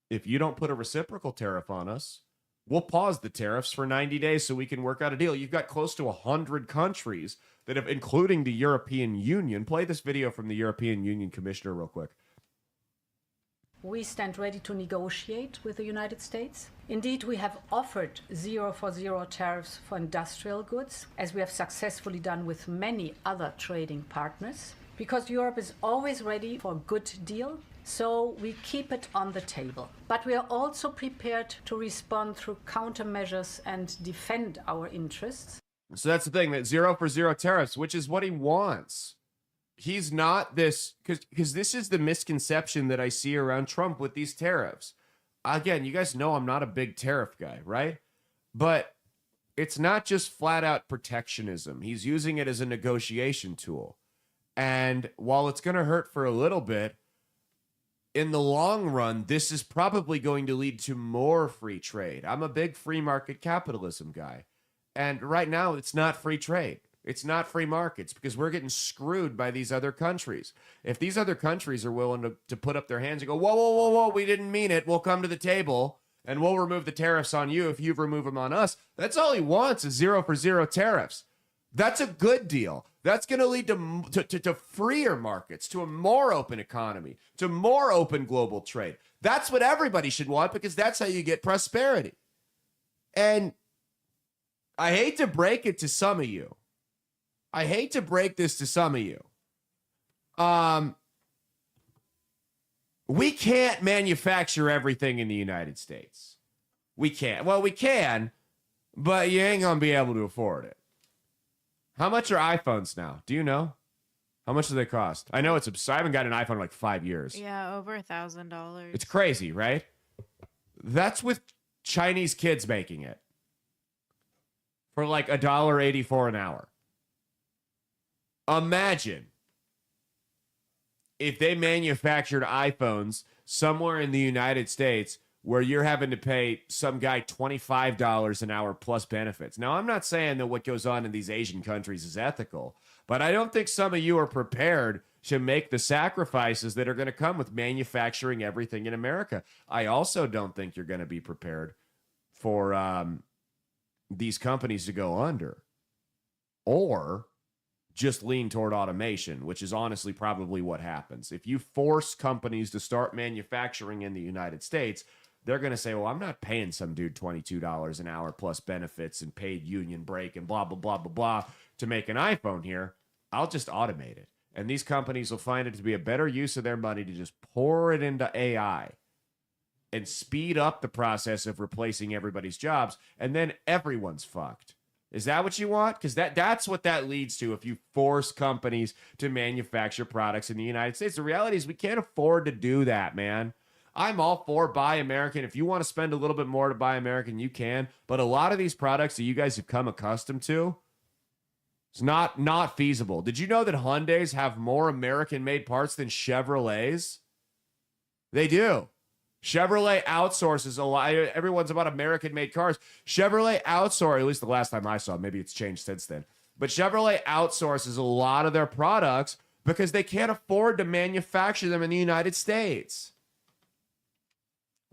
If you don't put a reciprocal tariff on us, we'll pause the tariffs for 90 days so we can work out a deal. You've got close to 100 countries that have, including the European Union. Play this video from the European Union Commissioner real quick. We stand ready to negotiate with the United States. Indeed, we have offered 0 for 0 tariffs for industrial goods, as we have successfully done with many other trading partners, because Europe is always ready for a good deal. So we keep it on the table. But we are also prepared to respond through countermeasures and defend our interests. So that's the thing, that 0 for 0 tariffs, which is what he wants. He's not this, because this is the misconception that I see around Trump with these tariffs. Again, you guys know I'm not a big tariff guy, right? But it's not just flat out protectionism. He's using it as a negotiation tool. And while it's going to hurt for a little bit, in the long run, this is probably going to lead to more free trade. I'm a big free market capitalism guy. And right now, it's not free trade. It's not free markets, because we're getting screwed by these other countries. If these other countries are willing to put up their hands and go, whoa, whoa, whoa, whoa, we didn't mean it, we'll come to the table and we'll remove the tariffs on you if you remove them on us. That's all he wants, is 0 for 0 tariffs. That's a good deal. That's going to lead to freer markets, to a more open economy, to more open global trade. That's what everybody should want, because that's how you get prosperity. And I hate to break it to some of you. I hate to break this to some of you. We can't manufacture everything in the United States. We can't. Well, we can, but you ain't going to be able to afford it. How much are iPhones now? Do you know? How much do they cost? I know it's I haven't got an iPhone in like 5 years. Yeah, over $1,000. It's crazy, right? That's with Chinese kids making it for like $1.84 an hour. Imagine if they manufactured iPhones somewhere in the United States where you're having to pay some guy $25 an hour plus benefits. Now, I'm not saying that what goes on in these Asian countries is ethical, but I don't think some of you are prepared to make the sacrifices that are going to come with manufacturing everything in America. I also don't think you're going to be prepared for these companies to go under, or just lean toward automation, which is honestly probably what happens. If you force companies to start manufacturing in the United States, they're going to say, well, I'm not paying some dude $22 an hour plus benefits and paid union break and blah, blah, blah, blah, blah to make an iPhone here. I'll just automate it. And these companies will find it to be a better use of their money to just pour it into AI and speed up the process of replacing everybody's jobs. And then everyone's fucked. Is that what you want? Because that's what that leads to if you force companies to manufacture products in the United States. The reality is we can't afford to do that, man. I'm all for buy American. If you want to spend a little bit more to buy American, you can. But a lot of these products that you guys have come accustomed to, it's not feasible. Did you know that Hyundais have more American-made parts than Chevrolets? They do. Chevrolet outsources a lot. Everyone's about American-made cars. Chevrolet outsources, at least the last time I saw, maybe it's changed since then. But Chevrolet outsources a lot of their products because they can't afford to manufacture them in the United States.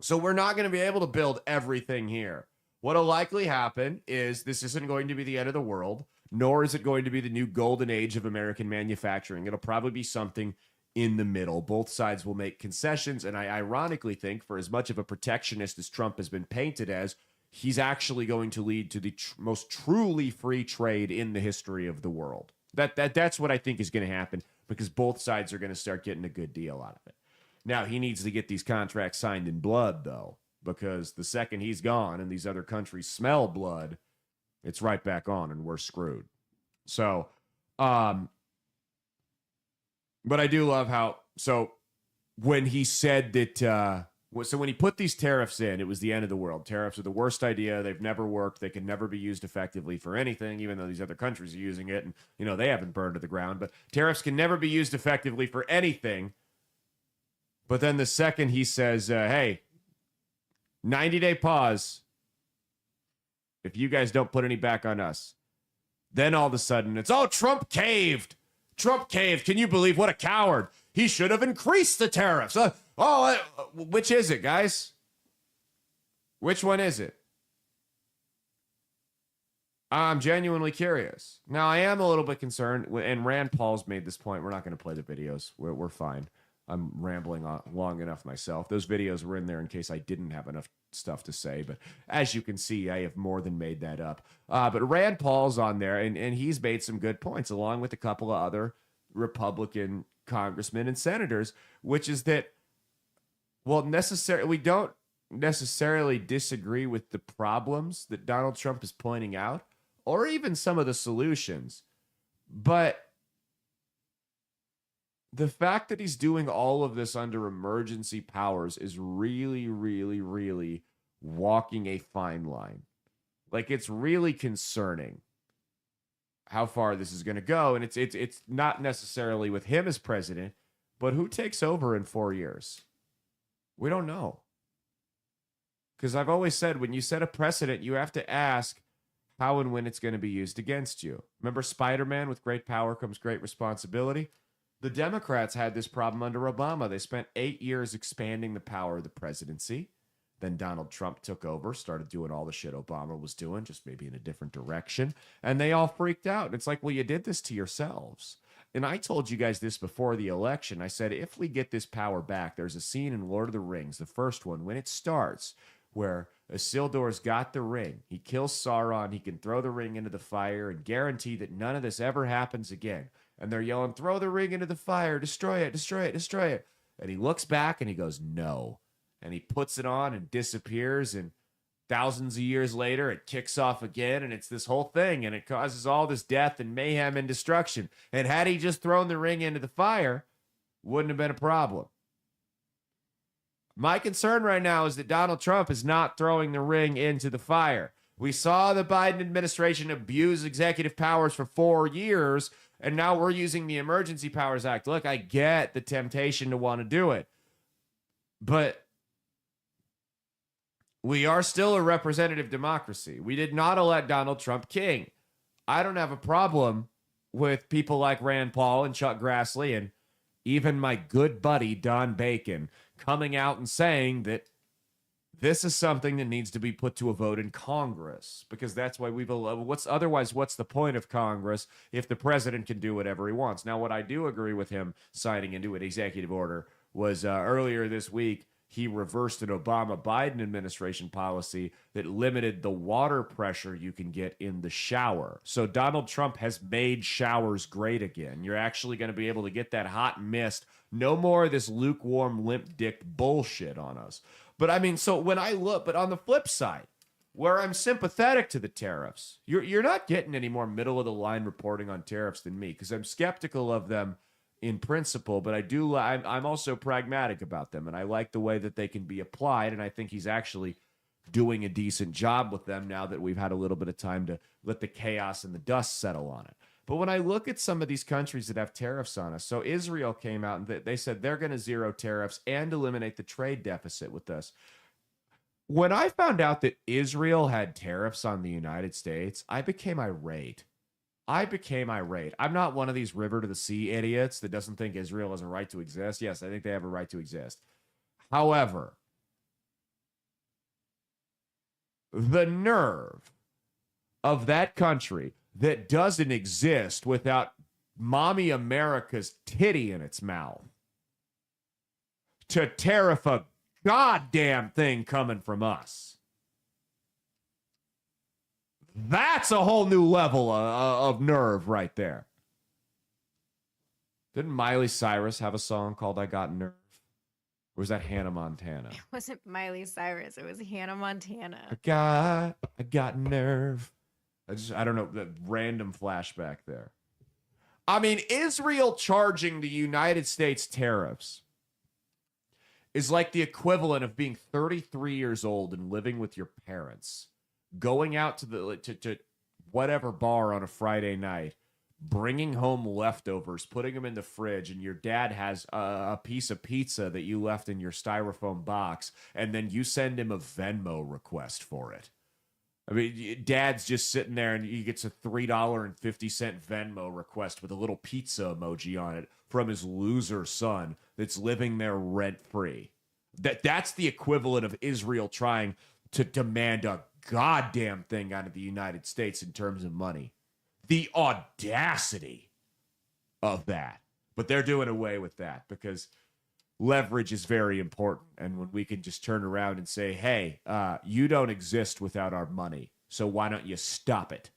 So we're not going to be able to build everything here. What'll likely happen is this isn't going to be the end of the world, nor is it going to be the new golden age of American manufacturing. It'll probably be something in the middle. Both sides will make concessions, and I ironically think, for as much of a protectionist as Trump has been painted as, he's actually going to lead to the most truly free trade in the history of the world. That's what I think is going to happen, because both sides are going to start getting a good deal out of it. Now, he needs to get these contracts signed in blood, though, because the second he's gone and these other countries smell blood, it's right back on and we're screwed. So, but I do love how, so when he said that, so when he put these tariffs in, it was the end of the world. Tariffs are the worst idea. They've never worked. They can never be used effectively for anything, even though these other countries are using it. And, you know, they haven't burned to the ground. But tariffs can never be used effectively for anything. But then the second he says, hey, 90-day pause if you guys don't put any back on us. Then all of a sudden it's, oh, Trump caved. Trump caved. Can you believe what a coward? He should have increased the tariffs. Which is it, guys? Which one is it? I'm genuinely curious. Now, I am a little bit concerned, and Rand Paul's made this point. We're not going to play the videos. We're fine. I'm rambling on long enough myself. Those videos were in there in case I didn't have enough stuff to say. But as you can see, I have more than made that up. But Rand Paul's on there, and he's made some good points, along with a couple of other Republican congressmen and senators, which is that, well, we don't necessarily disagree with the problems that Donald Trump is pointing out, or even some of the solutions. But the fact that he's doing all of this under emergency powers is really, really, really walking a fine line. Like, it's really concerning how far this is going to go. And it's not necessarily with him as president, but who takes over in 4 years? We don't know. Because I've always said, when you set a precedent, you have to ask how and when it's going to be used against you. Remember Spider-Man, with great power comes great responsibility? The Democrats had this problem under Obama. They spent 8 years expanding the power of the presidency. Then Donald Trump took over, started doing all the shit Obama was doing, just maybe in a different direction. And they all freaked out. It's like, well, you did this to yourselves. And I told you guys this before the election. I said, if we get this power back, there's a scene in Lord of the Rings, the first one, when it starts, where Isildur's got the ring. He kills Sauron. He can throw the ring into the fire and guarantee that none of this ever happens again. And they're yelling, throw the ring into the fire, destroy it, destroy it, destroy it. And he looks back and he goes, no. And he puts it on and disappears. And thousands of years later, it kicks off again. And it's this whole thing. And it causes all this death and mayhem and destruction. And had he just thrown the ring into the fire, wouldn't have been a problem. My concern right now is that Donald Trump is not throwing the ring into the fire. We saw the Biden administration abuse executive powers for 4 years, and now we're using the Emergency Powers Act. Look, I get the temptation to want to do it, but we are still a representative democracy. We did not elect Donald Trump king. I don't have a problem with people like Rand Paul and Chuck Grassley and even my good buddy Don Bacon coming out and saying that this is something that needs to be put to a vote in Congress, because that's why what's the point of Congress if the president can do whatever he wants? Now, what I do agree with him signing into an executive order was earlier this week, he reversed an Obama-Biden administration policy that limited the water pressure you can get in the shower. So Donald Trump has made showers great again. You're actually going to be able to get that hot mist. No more of this lukewarm, limp-dick bullshit on us. But I mean, so when I look, but on the flip side, where I'm sympathetic to the tariffs, you're not getting any more middle-of-the-line reporting on tariffs than me, because I'm skeptical of them in principle, but I'm also pragmatic about them, and I like the way that they can be applied, and I think he's actually doing a decent job with them now that we've had a little bit of time to let the chaos and the dust settle on it. But when I look at some of these countries that have tariffs on us, so Israel came out and they said they're going to zero tariffs and eliminate the trade deficit with us. When I found out that Israel had tariffs on the United States, I became irate. I'm not one of these river to the sea idiots that doesn't think Israel has a right to exist. Yes, I think they have a right to exist. However, the nerve of that country that doesn't exist without mommy America's titty in its mouth to tariff a goddamn thing coming from us. That's a whole new level of nerve right there. Didn't Miley Cyrus have a song called I Got Nerve? Or was that Hannah Montana? It wasn't Miley Cyrus. It was Hannah Montana. I got nerve. I don't know, the random flashback there. I mean, Israel charging the United States tariffs is like the equivalent of being 33 years old and living with your parents, going out to whatever bar on a Friday night, bringing home leftovers, putting them in the fridge, and your dad has a piece of pizza that you left in your styrofoam box, and then you send him a Venmo request for it. I mean, dad's just sitting there and he gets a $3.50 Venmo request with a little pizza emoji on it from his loser son that's living there rent-free. That's the equivalent of Israel trying to demand a goddamn thing out of the United States in terms of money. The audacity of that. But they're doing away with that because leverage is very important. And when we can just turn around and say, hey, you don't exist without our money, so why don't you stop it?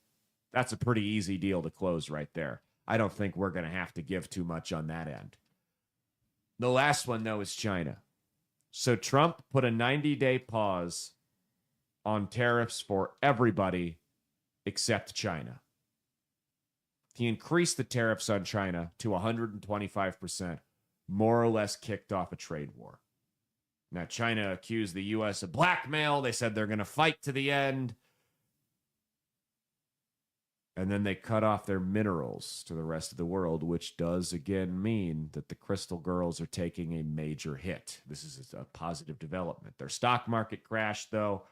That's a pretty easy deal to close right there. I don't think we're going to have to give too much on that end. The last one, though, is China. So Trump put a 90-day pause on tariffs for everybody except China. He increased the tariffs on China to 125%, more or less kicked off a trade war. Now, China accused the U.S. of blackmail. They said they're going to fight to the end. And then they cut off their minerals to the rest of the world, which does again mean that the Crystal Girls are taking a major hit. This is a positive development. Their stock market crashed, though.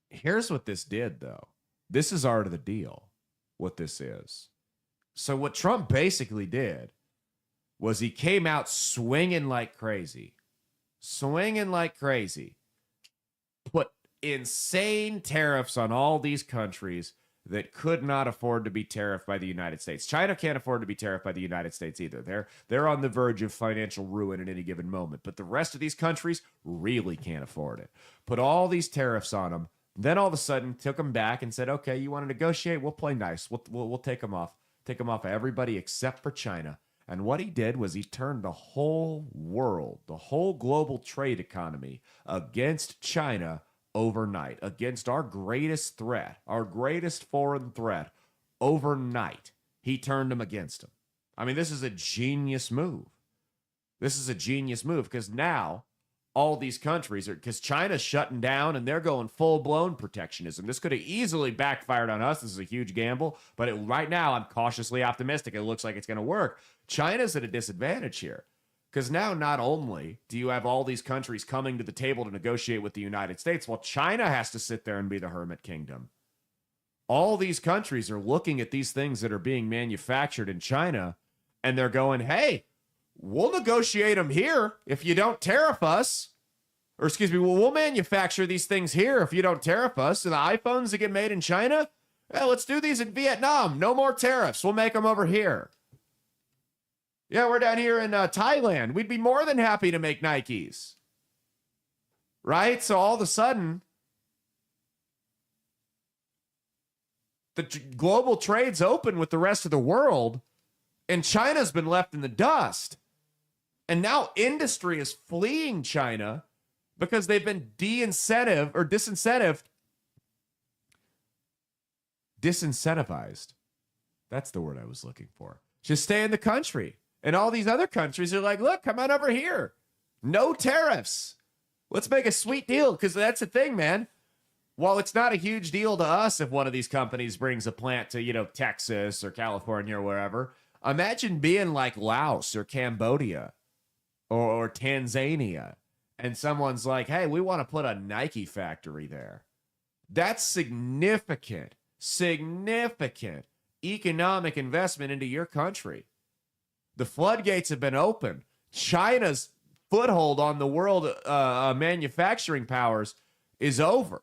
Here's what this did, though. This is art of the deal, what this is. So what Trump basically did was he came out swinging like crazy, put insane tariffs on all these countries that could not afford to be tariffed by the United States. China can't afford to be tariffed by the United States either. They're on the verge of financial ruin at any given moment. But the rest of these countries really can't afford it. Put all these tariffs on them. Then all of a sudden took them back and said, okay, you want to negotiate? We'll play nice. We'll take them off. Take them off everybody except for China. And what he did was he turned the whole world, the whole global trade economy against China overnight, against our greatest threat, our greatest foreign threat overnight. He turned them against him. I mean, this is a genius move. This is a genius move because now all these countries are, because China's shutting down and they're going full-blown protectionism. This could have easily backfired on us. This is a huge gamble, but right now I'm cautiously optimistic. It looks like it's going to work. China's at a disadvantage here because now not only do you have all these countries coming to the table to negotiate with the United States, well, China has to sit there and be the hermit kingdom. All these countries are looking at these things that are being manufactured in China and they're going, hey, we'll negotiate them here if you don't tariff us. Or excuse me, we'll manufacture these things here if you don't tariff us. And the iPhones that get made in China, well, let's do these in Vietnam. No more tariffs. We'll make them over here. Yeah, we're down here in Thailand. We'd be more than happy to make Nikes. Right? So all of a sudden, the global trade's open with the rest of the world, and China's been left in the dust. And now industry is fleeing China because they've been disincentivized. That's the word I was looking for. Just stay in the country. And all these other countries are like, look, come on over here. No tariffs. Let's make a sweet deal because that's the thing, man. While it's not a huge deal to us if one of these companies brings a plant to, Texas or California or wherever, imagine being like Laos or Cambodia or Tanzania, and someone's like, hey, we want to put a Nike factory there. That's significant economic investment into your country. The floodgates have been open. China's foothold on the world manufacturing powers is over,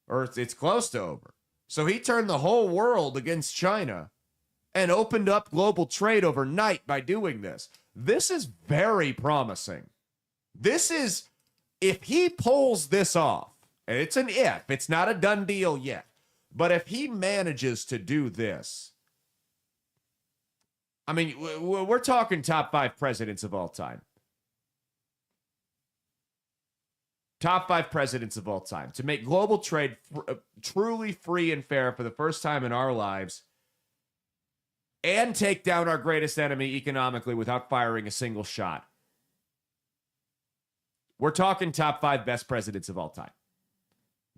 or it's close to over. So he turned the whole world against China and opened up global trade overnight by doing this. This is very promising. This is, if he pulls this off, and it's an if, it's not a done deal yet, but if he manages to do this, I mean, we're talking top 5 presidents of all time. top 5 presidents of all time, to make global trade truly free and fair for the first time in our lives, and take down our greatest enemy economically without firing a single shot. We're talking top 5 best presidents of all time.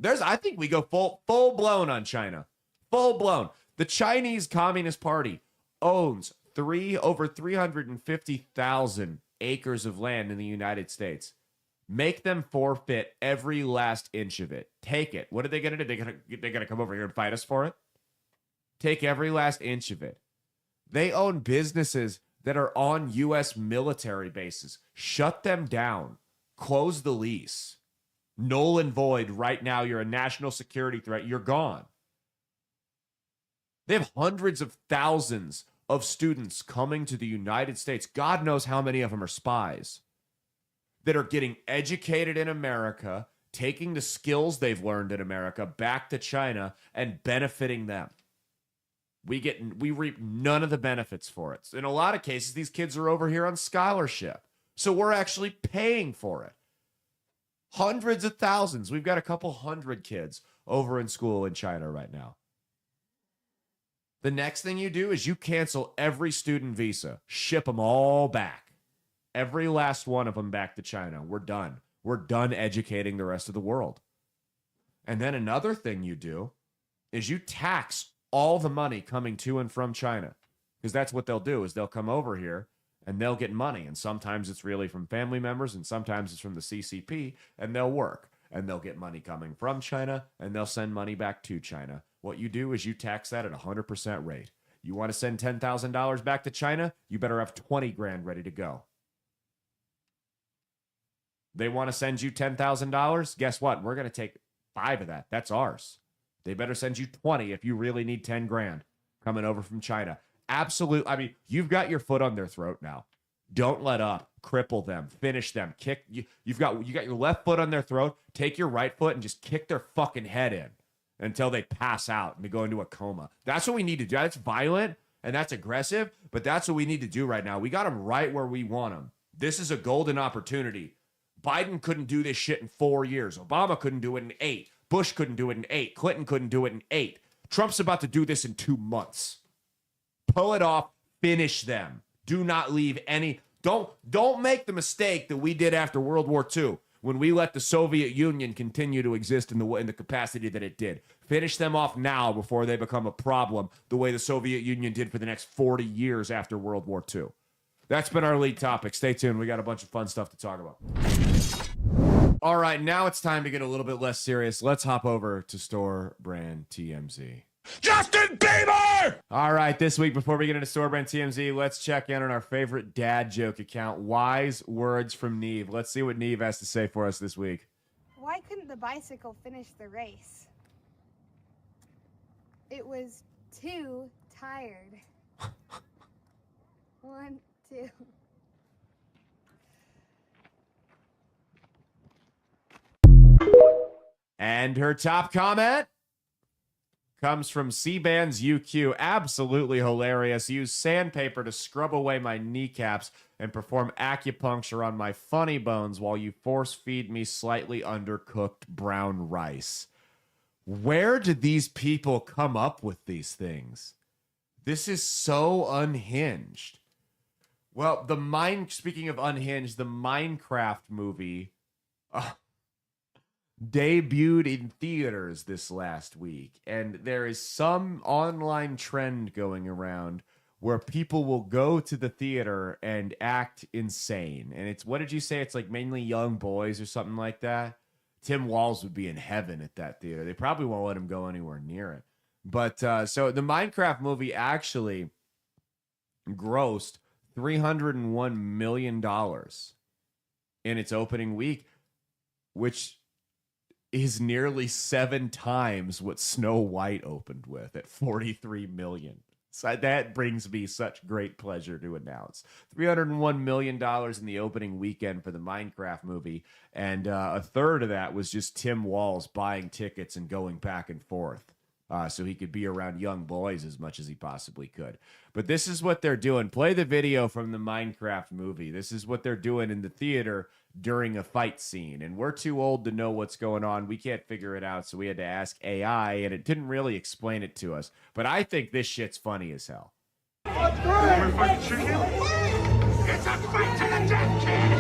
I think we go full blown on China. Full blown. The Chinese Communist Party owns over 350,000 acres of land in the United States. Make them forfeit every last inch of it. Take it. What are they going to do? They're going to come over here and fight us for it? Take every last inch of it. They own businesses that are on U.S. military bases. Shut them down. Close the lease. Null and void right now. You're a national security threat. You're gone. They have hundreds of thousands of students coming to the United States. God knows how many of them are spies that are getting educated in America, taking the skills they've learned in America back to China and benefiting them. We reap none of the benefits for it. In a lot of cases, these kids are over here on scholarship. So we're actually paying for it. Hundreds of thousands. We've got a couple hundred kids over in school in China right now. The next thing you do is you cancel every student visa. Ship them all back. Every last one of them back to China. We're done. We're done educating the rest of the world. And then another thing you do is you tax all the money coming to and from China. Because that's what they'll do, is they'll come over here and they'll get money. And sometimes it's really from family members and sometimes it's from the CCP, and they'll work. And they'll get money coming from China and they'll send money back to China. What you do is you tax that at 100% rate. You want to send $10,000 back to China? You better have 20 grand ready to go. They want to send you $10,000? Guess what? We're going to take 5 of that. That's ours. They better send you 20 if you really need 10 grand coming over from China. Absolute. I mean, you've got your foot on their throat now. Don't let up. Cripple them. Finish them. Kick. You got your left foot on their throat. Take your right foot and just kick their fucking head in until they pass out and they go into a coma. That's what we need to do. That's violent and that's aggressive, but that's what we need to do right now. We got them right where we want them. This is a golden opportunity. Biden couldn't do this shit in 4 years. Obama couldn't do it in 8. Bush couldn't do it in 8. Clinton couldn't do it in 8. Trump's about to do this in 2 months. Pull it off. Finish them. Do not leave any. Don't make the mistake that we did after World War II when we let the Soviet Union continue to exist in the capacity that it did. Finish them off now before they become a problem the way the Soviet Union did for the next 40 years after World War II. That's been our lead topic. Stay tuned. We got a bunch of fun stuff to talk about. All right, now it's time to get a little bit less serious. Let's hop over to store brand TMZ. Justin Bieber! All right, this week, before we get into store brand TMZ, let's check in on our favorite dad joke account, Wise Words from Neve. Let's see what Neve has to say for us this week. Why couldn't the bicycle finish the race? It was too tired. 1, 2. And her top comment comes from C-Band's UQ. Absolutely hilarious. Use sandpaper to scrub away my kneecaps and perform acupuncture on my funny bones while you force feed me slightly undercooked brown rice. Where did these people come up with these things? This is so unhinged. Well, speaking of unhinged, the Minecraft movie debuted in theaters this last week, and there is some online trend going around where people will go to the theater and act insane. And it's, what did you say? It's like mainly young boys or something like that. Tim Walz would be in heaven at that theater. They probably won't let him go anywhere near it. But so the Minecraft movie actually grossed $301 million in its opening week, which is nearly 7 times what Snow White opened with at $43 million. So that brings me such great pleasure to announce. $301 million in the opening weekend for the Minecraft movie, and a third of that was just Tim Walz buying tickets and going back and forth so he could be around young boys as much as he possibly could. But this is what they're doing. Play the video from the Minecraft movie. This is what they're doing in the theater during a fight scene, and we're too old to know what's going on. We can't figure it out, so we had to ask AI, and it didn't really explain it to us. But I think this shit's funny as hell. It's a fight to the death, kid!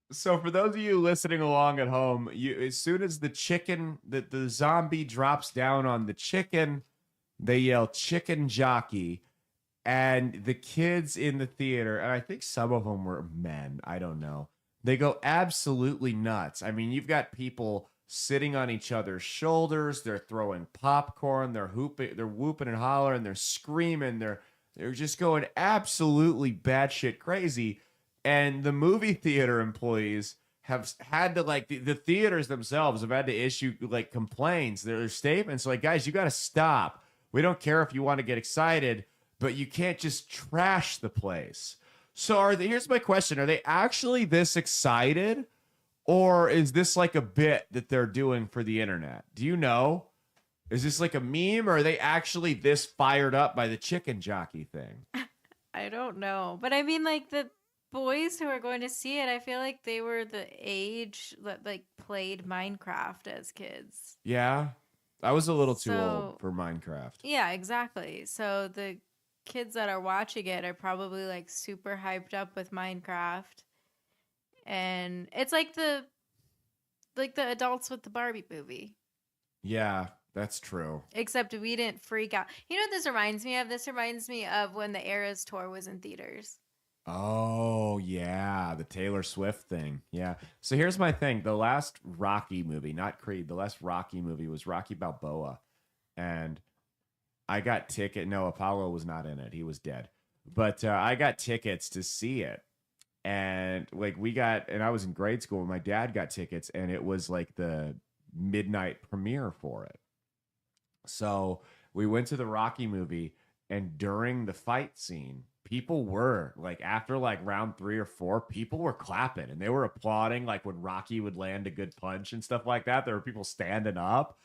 So for those of you listening along at home, as soon as the zombie drops down on the chicken, they yell "chicken jockey," and the kids in the theater, and I think some of them were men, I don't know, they go absolutely nuts. I mean, you've got people sitting on each other's shoulders, they're throwing popcorn, they're whooping and hollering, they're screaming, they're just going absolutely batshit crazy. And the movie theater employees have had to, like, the theaters themselves have had to issue, like, complaints. Their statements like, guys, you got to stop. We don't care if you want to get excited, but you can't just trash the place. So here's my question. Are they actually this excited? Or is this like a bit that they're doing for the internet? Do you know? Is this like a meme, or are they actually this fired up by the chicken jockey thing? I don't know. But I mean, like, the boys who are going to see it, I feel like they were the age that, like, played Minecraft as kids. Yeah. I was a little too old for Minecraft. Yeah, exactly. So the kids that are watching it are probably, like, super hyped up with Minecraft. And it's like the adults with the Barbie movie. Yeah, that's true. Except we didn't freak out. You know what this reminds me of? This reminds me of when the Eras tour was in theaters. Oh, yeah, the Taylor Swift thing. Yeah. So here's my thing. The last Rocky movie, not Creed, the last Rocky movie was Rocky Balboa. And I got no, Apollo was not in it. He was dead. But I got tickets to see it. And like and I was in grade school and my dad got tickets, and it was like the midnight premiere for it. So we went to the Rocky movie, and during the fight scene, people were like, after like round 3 or 4, people were clapping and they were applauding, like when Rocky would land a good punch and stuff like that. There were people standing up.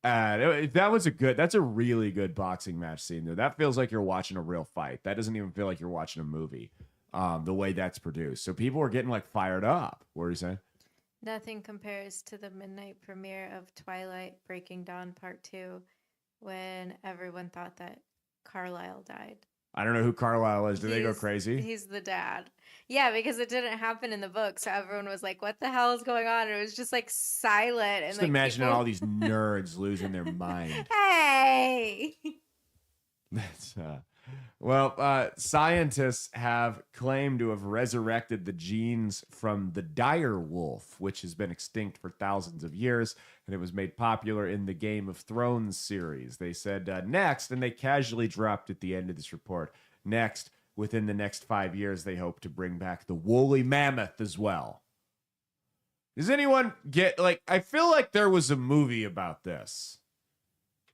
And that's a really good boxing match scene there. That feels like you're watching a real fight. That doesn't even feel like you're watching a movie. The way that's produced. So people were getting like fired up. What are you saying? Nothing compares to the midnight premiere of Twilight Breaking Dawn Part 2 when everyone thought that Carlisle died. I don't know who Carlisle is. Did they go crazy? He's the dad. Yeah, because it didn't happen in the book. So everyone was like, what the hell is going on? And it was just like silent. And just like, imagining all these nerds losing their mind. Hey! That's scientists have claimed to have resurrected the genes from the dire wolf, which has been extinct for thousands of years, and it was made popular in the Game of Thrones series. They said next, and they casually dropped at the end of this report, next, within the next 5 years, they hope to bring back the woolly mammoth as well. Does anyone get, like, I feel like there was a movie about this.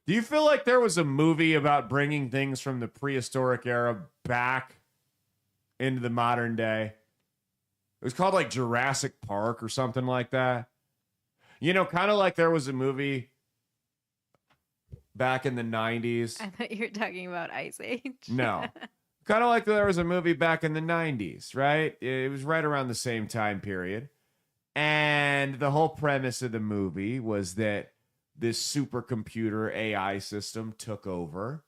Do you feel like there was a movie about bringing things from the prehistoric era back into the modern day? It was called like Jurassic Park or something like that. You know, kind of like there was a movie back in the 90s. I thought you were talking about Ice Age. No. Kind of like there was a movie back in the 90s, right? It was right around the same time period. And the whole premise of the movie was that this supercomputer AI system took over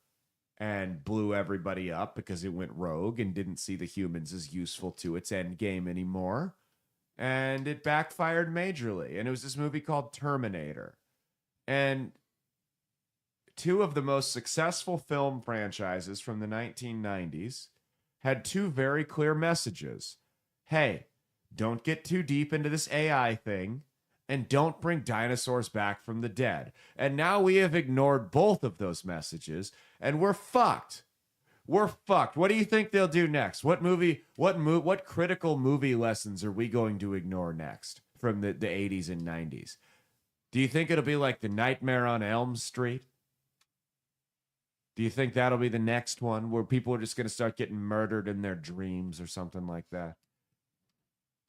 and blew everybody up because it went rogue and didn't see the humans as useful to its end game anymore. And it backfired majorly. And it was this movie called Terminator. And two of the most successful film franchises from the 1990s had two very clear messages. Hey, don't get too deep into this AI thing. and don't bring dinosaurs back from the dead. And now we have ignored both of those messages, and we're fucked. We're fucked. What do you think they'll do next? What critical movie lessons are we going to ignore next from the 80s and 90s? Do you think it'll be like The Nightmare on Elm Street? Do you think that'll be the next one where people are just going to start getting murdered in their dreams or something like that?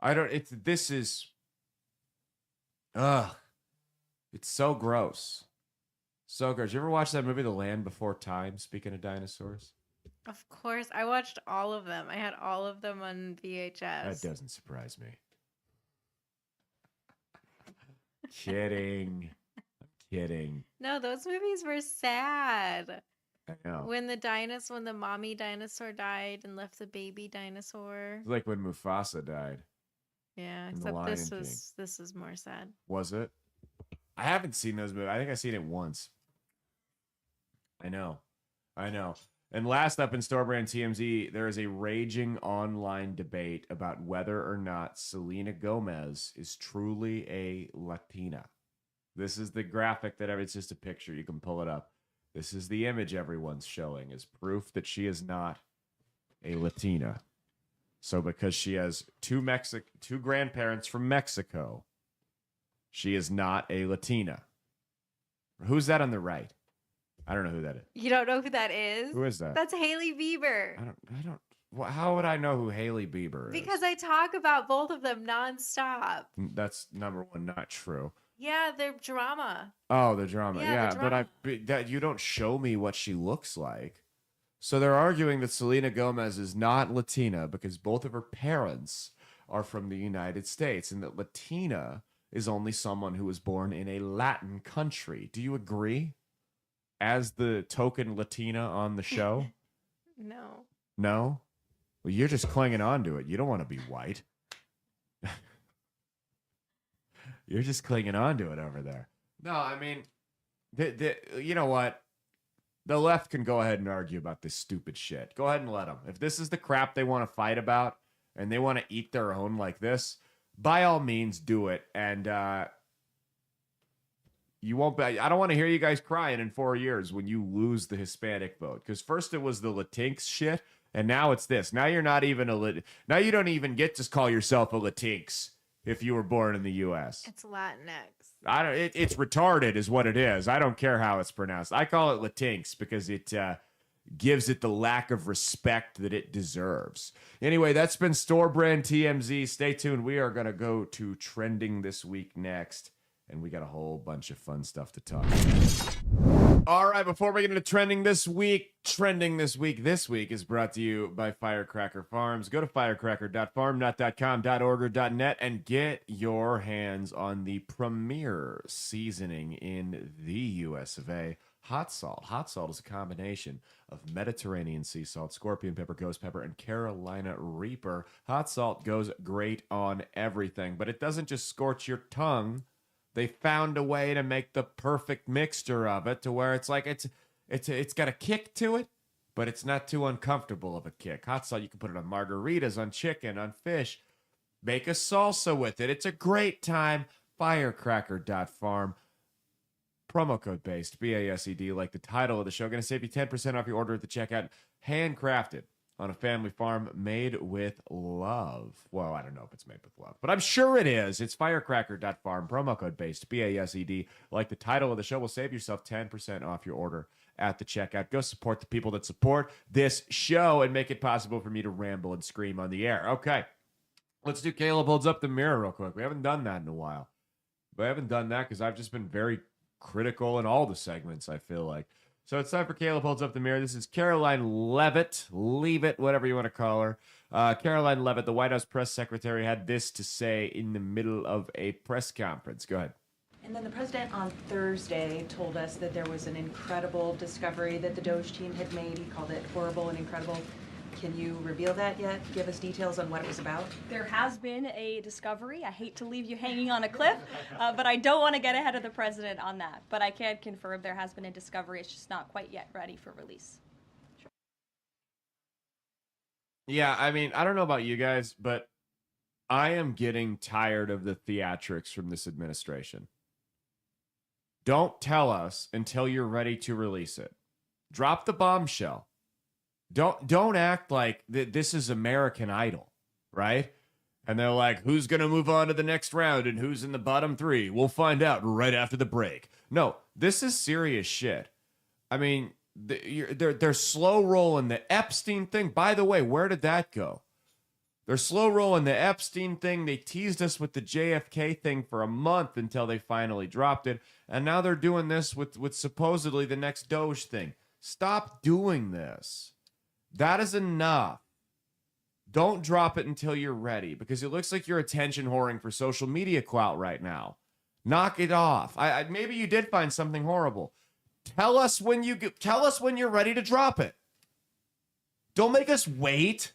It's so gross. So gross. You ever watch that movie, The Land Before Time, speaking of dinosaurs? Of course. I watched all of them. I had all of them on VHS. That doesn't surprise me. Kidding. I'm kidding. No, those movies were sad. I know. When the mommy dinosaur died and left the baby dinosaur. It's like when Mufasa died. Yeah, in The except Lion this is more sad. Was it? I haven't seen those movies. I think I've seen it once. I know. And last up in Store Brand TMZ, there is a raging online debate about whether or not Selena Gomez is truly a Latina. This is the graphic it's just a picture. You can pull it up. This is the image everyone's showing as proof that she is not a Latina. So because she has two grandparents from Mexico, she is not a Latina. Who's that on the right? I don't know who that is. You don't know who that is? Who is that? That's Hailey Bieber. I don't. How would I know who Hailey Bieber is? Because I talk about both of them nonstop. That's number one, not true. Yeah, they're drama. Oh, the drama. Yeah, the drama. But you don't show me what she looks like. So they're arguing that Selena Gomez is not Latina because both of her parents are from the United States, and that Latina is only someone who was born in a Latin country. Do you agree? As the token Latina on the show? No. No? Well, you're just clinging on to it. You don't want to be white. You're just clinging on to it over there. No, I mean, you know what? The left can go ahead and argue about this stupid shit. Go ahead and let them. If this is the crap they want to fight about and they want to eat their own like this, by all means do it. And you won't be, I don't want to hear you guys crying in 4 years when you lose the Hispanic vote. Because first it was the Latinx shit, and now it's this. Now you're not even now you don't even get to call yourself a Latinx if you were born in the U.S. It's Latinx. It's retarded is what it is. I don't care how it's pronounced. I call it Latinx because it gives it the lack of respect that it deserves. Anyway, that's been Store Brand TMZ. Stay tuned. We are going to go to trending this week next, and we got a whole bunch of fun stuff to talk about. All right, before we get into trending this week is brought to you by Firecracker Farms. Go to firecracker.farm, not .com, .org, or .net, and get your hands on the premier seasoning in the US of A, hot salt. Hot salt is a combination of Mediterranean sea salt, scorpion pepper, ghost pepper, and Carolina Reaper. Hot salt goes great on everything, but it doesn't just scorch your tongue. They found a way to make the perfect mixture of it to where it's like it's got a kick to it, but it's not too uncomfortable of a kick. Hot salt, you can put it on margaritas, on chicken, on fish. Make a salsa with it. It's a great time. Firecracker.farm. Promo code based, BASED, like the title of the show. Going to save you 10% off your order at the checkout. Handcrafted on a family farm, made with love. Well, I don't know if it's made with love, but I'm sure it is. It's firecracker.farm, promo code based, BASED. Like the title of the show, will save yourself 10% off your order at the checkout. Go support the people that support this show and make it possible for me to ramble and scream on the air. Okay, let's do Caleb Holds Up the Mirror real quick. We haven't done that in a while. We haven't done that because I've just been very critical in all the segments, I feel like. So it's time for Caleb Holds Up the Mirror. This is Caroline Leavitt, whatever you want to call her. Caroline Leavitt, the White House press secretary, had this to say in the middle of a press conference. Go ahead. And then the president on Thursday told us that there was an incredible discovery that the Doge team had made. He called it horrible and incredible. Can you reveal that yet? Give us details on what it was about? There has been a discovery. I hate to leave you hanging on a cliff, but I don't want to get ahead of the president on that. But I can confirm there has been a discovery. It's just not quite yet ready for release. Yeah, I mean, I don't know about you guys, but I am getting tired of the theatrics from this administration. Don't tell us until you're ready to release it. Drop the bombshell. Don't act like this is American Idol, right? And they're like, who's going to move on to the next round and who's in the bottom three? We'll find out right after the break. No, this is serious shit. I mean, they're slow rolling the Epstein thing. By the way, where did that go? They're slow rolling the Epstein thing. They teased us with the JFK thing for a month until they finally dropped it. And now they're doing this with supposedly the next Doge thing. Stop doing this. That is enough. Don't drop it until you're ready, because it looks like you're attention whoring for social media clout right now. Knock it off. Maybe you did find something horrible. Tell us when you're ready to drop it. Don't make us wait.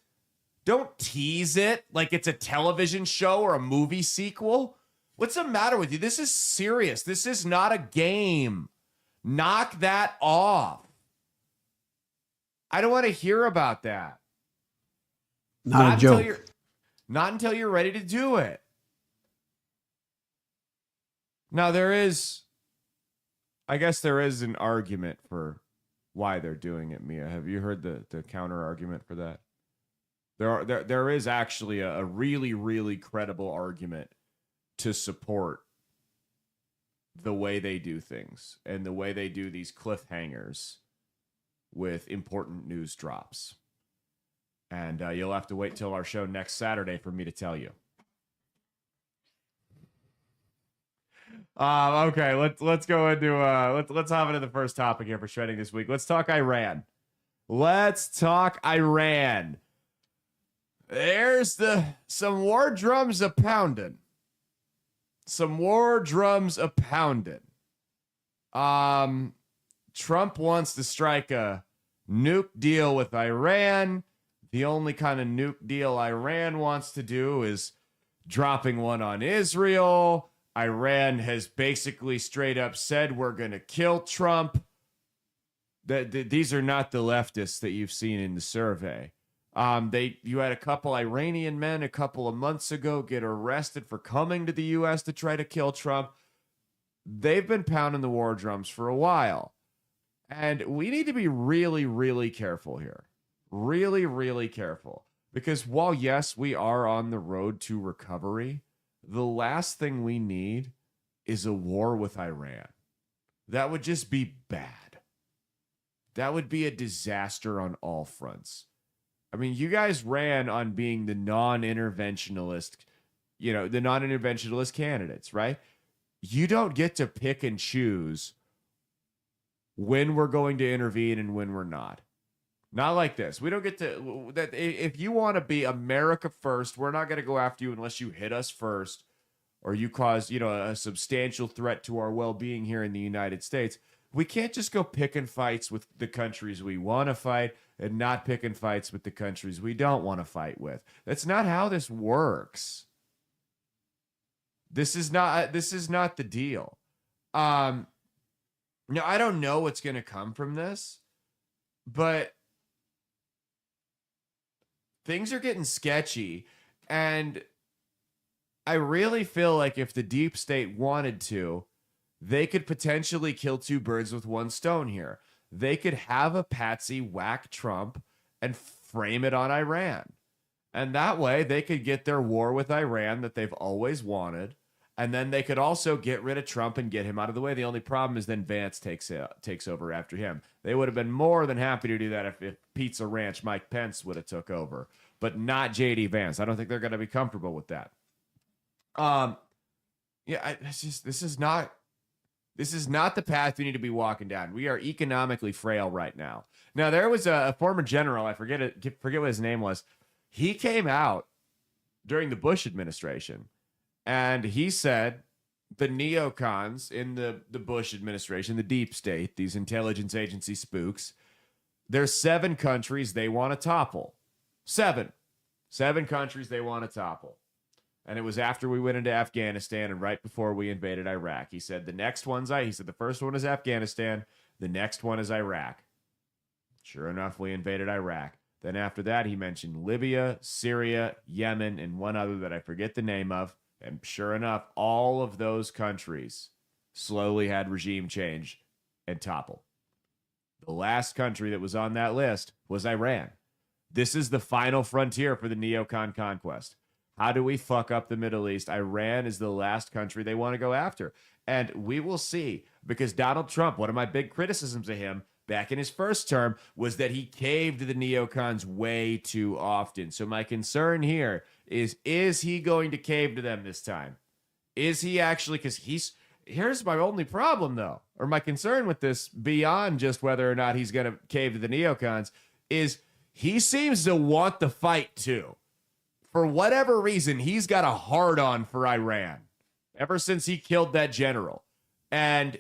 Don't tease it like it's a television show or a movie sequel. What's the matter with you? This is serious. This is not a game. Knock that off. I don't want to hear about that. Not a joke. Not until you're ready to do it. Now, I guess there is an argument for why they're doing it, Mia. Have you heard the counter argument for that? There is actually a really, really credible argument to support the way they do things and the way they do these cliffhangers with important news drops. And you'll have to wait till our show next Saturday for me to tell you. Okay, let's go into let's hop into the first topic here for shredding this week. Let's talk Iran. There's some war drums a pounding. Trump wants to strike a nuke deal with Iran. The only kind of nuke deal Iran wants to do is dropping one on Israel. Iran has basically straight up said we're going to kill Trump. These are not the leftists that you've seen in the survey. You had a couple Iranian men a couple of months ago get arrested for coming to the U.S. to try to kill Trump. They've been pounding the war drums for a while. And we need to be really, really careful here. Really, really careful. Because while, yes, we are on the road to recovery, the last thing we need is a war with Iran. That would just be bad. That would be a disaster on all fronts. I mean, you guys ran on being the non-interventionalist candidates, right? You don't get to pick and choose when we're going to intervene and when we're not. Not like this. We don't get to that. If you want to be America first, we're not going to go after you unless you hit us first or you cause, a substantial threat to our well-being here in the United States. We can't just go picking fights with the countries we want to fight and not picking fights with the countries we don't want to fight with. That's not how this works. This is not the deal. Now, I don't know what's going to come from this, but things are getting sketchy, and I really feel like if the deep state wanted to, they could potentially kill two birds with one stone here. They could have a patsy whack Trump and frame it on Iran. And that way they could get their war with Iran that they've always wanted. And then they could also get rid of Trump and get him out of the way. The only problem is then Vance takes over after him. They would have been more than happy to do that if Pizza Ranch Mike Pence would have took over. But not J.D. Vance. I don't think they're going to be comfortable with that. This is not the path we need to be walking down. We are economically frail right now. Now, there was a former general, I forget what his name was. He came out during the Bush administration, and he said the neocons in the Bush administration, the deep state, these intelligence agency spooks, there's 7 countries they want to topple. 7 countries they want to topple. And it was after we went into Afghanistan and right before we invaded Iraq. He said the first one is Afghanistan, the next one is Iraq. Sure enough, we invaded Iraq. Then after that, he mentioned Libya, Syria, Yemen, and one other that I forget the name of. And sure enough, all of those countries slowly had regime change and topple. The last country that was on that list was Iran. This is the final frontier for the neocon conquest. How do we fuck up the Middle East? Iran is the last country they want to go after. And we will see, because Donald Trump, one of my big criticisms of him back in his first term was that he caved to the neocons way too often. So my concern here is he going to cave to them this time? Is he actually, because here's my only problem though, or my concern with this beyond just whether or not he's going to cave to the neocons, is he seems to want the fight too. For whatever reason, he's got a hard-on for Iran ever since he killed that general. And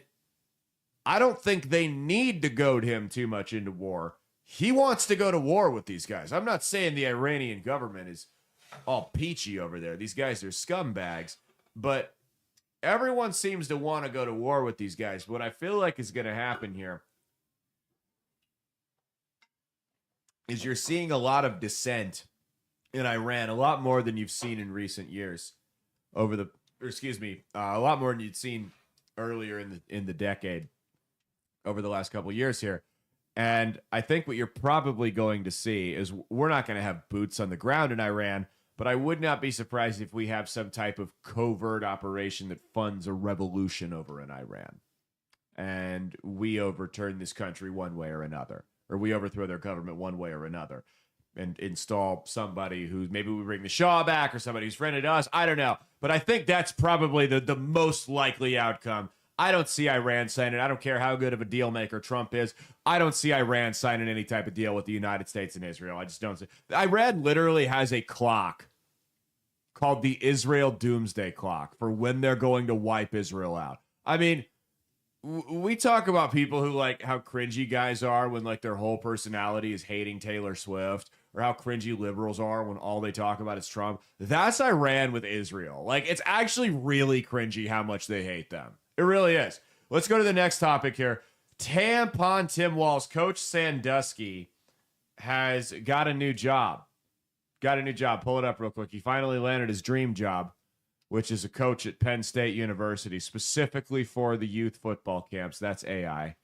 I don't think they need to goad him too much into war. He wants to go to war with these guys. I'm not saying the Iranian government is all peachy over there. These guys are scumbags. But everyone seems to want to go to war with these guys. What I feel like is going to happen here is you're seeing a lot of dissent in Iran, a lot more than you've seen in recent years. A lot more than you'd seen earlier in the decade, over the last couple of years here. And I think what you're probably going to see is we're not going to have boots on the ground in Iran, but I would not be surprised if we have some type of covert operation that funds a revolution over in Iran. And we overturn this country one way or another, or we overthrow their government one way or another, and install somebody who maybe we bring the Shah back or somebody who's friendly to us. I don't know. But I think that's probably the most likely outcome. I don't see Iran signing. I don't care how good of a deal maker Trump is. I don't see Iran signing any type of deal with the United States and Israel. I just don't see. Iran literally has a clock called the Israel Doomsday Clock for when they're going to wipe Israel out. I mean, we talk about people who like how cringy guys are when like their whole personality is hating Taylor Swift, or how cringy liberals are when all they talk about is Trump. That's Iran with Israel. Like, it's actually really cringy how much they hate them. It really is. Let's go to the next topic here. Tampon Tim Walz, Coach Sandusky has got a new job. Pull it up real quick. He finally landed his dream job, which is a coach at Penn State University, specifically for the youth football camps. That's AI.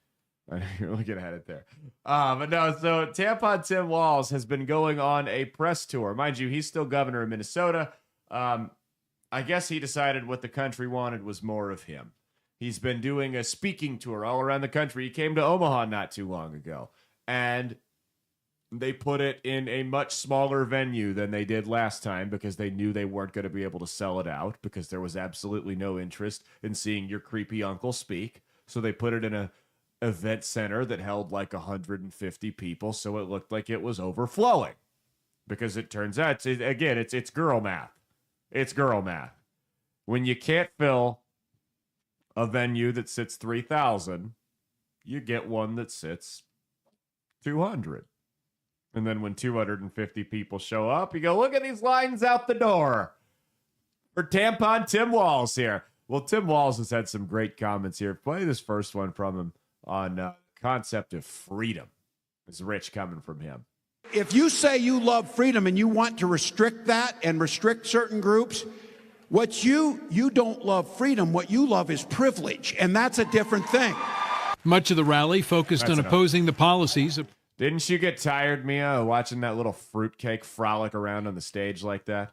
You're looking at it there. But no, so Tampon Tim Walz has been going on a press tour. Mind you, he's still governor of Minnesota. I guess he decided what the country wanted was more of him. He's been doing a speaking tour all around the country. He came to Omaha not too long ago, and they put it in a much smaller venue than they did last time because they knew they weren't going to be able to sell it out because there was absolutely no interest in seeing your creepy uncle speak. So they put it in a event center that held like 150 people, so it looked like it was overflowing. Because it turns out, it's girl math. It's girl math. When you can't fill a venue that sits 3,000, you get one that sits 200. And then when 250 people show up, you go, look at these lines out the door for Tampon Tim Walz here. Well, Tim Walz has had some great comments here. Play this first one from him on concept of freedom. It's rich coming from him. If you say you love freedom and you want to restrict that and restrict certain groups, what you don't love freedom, what you love is privilege, and that's a different thing. Much of the rally focused on opposing the policies of... Didn't you get tired, Mia, watching that little fruitcake frolic around on the stage like that?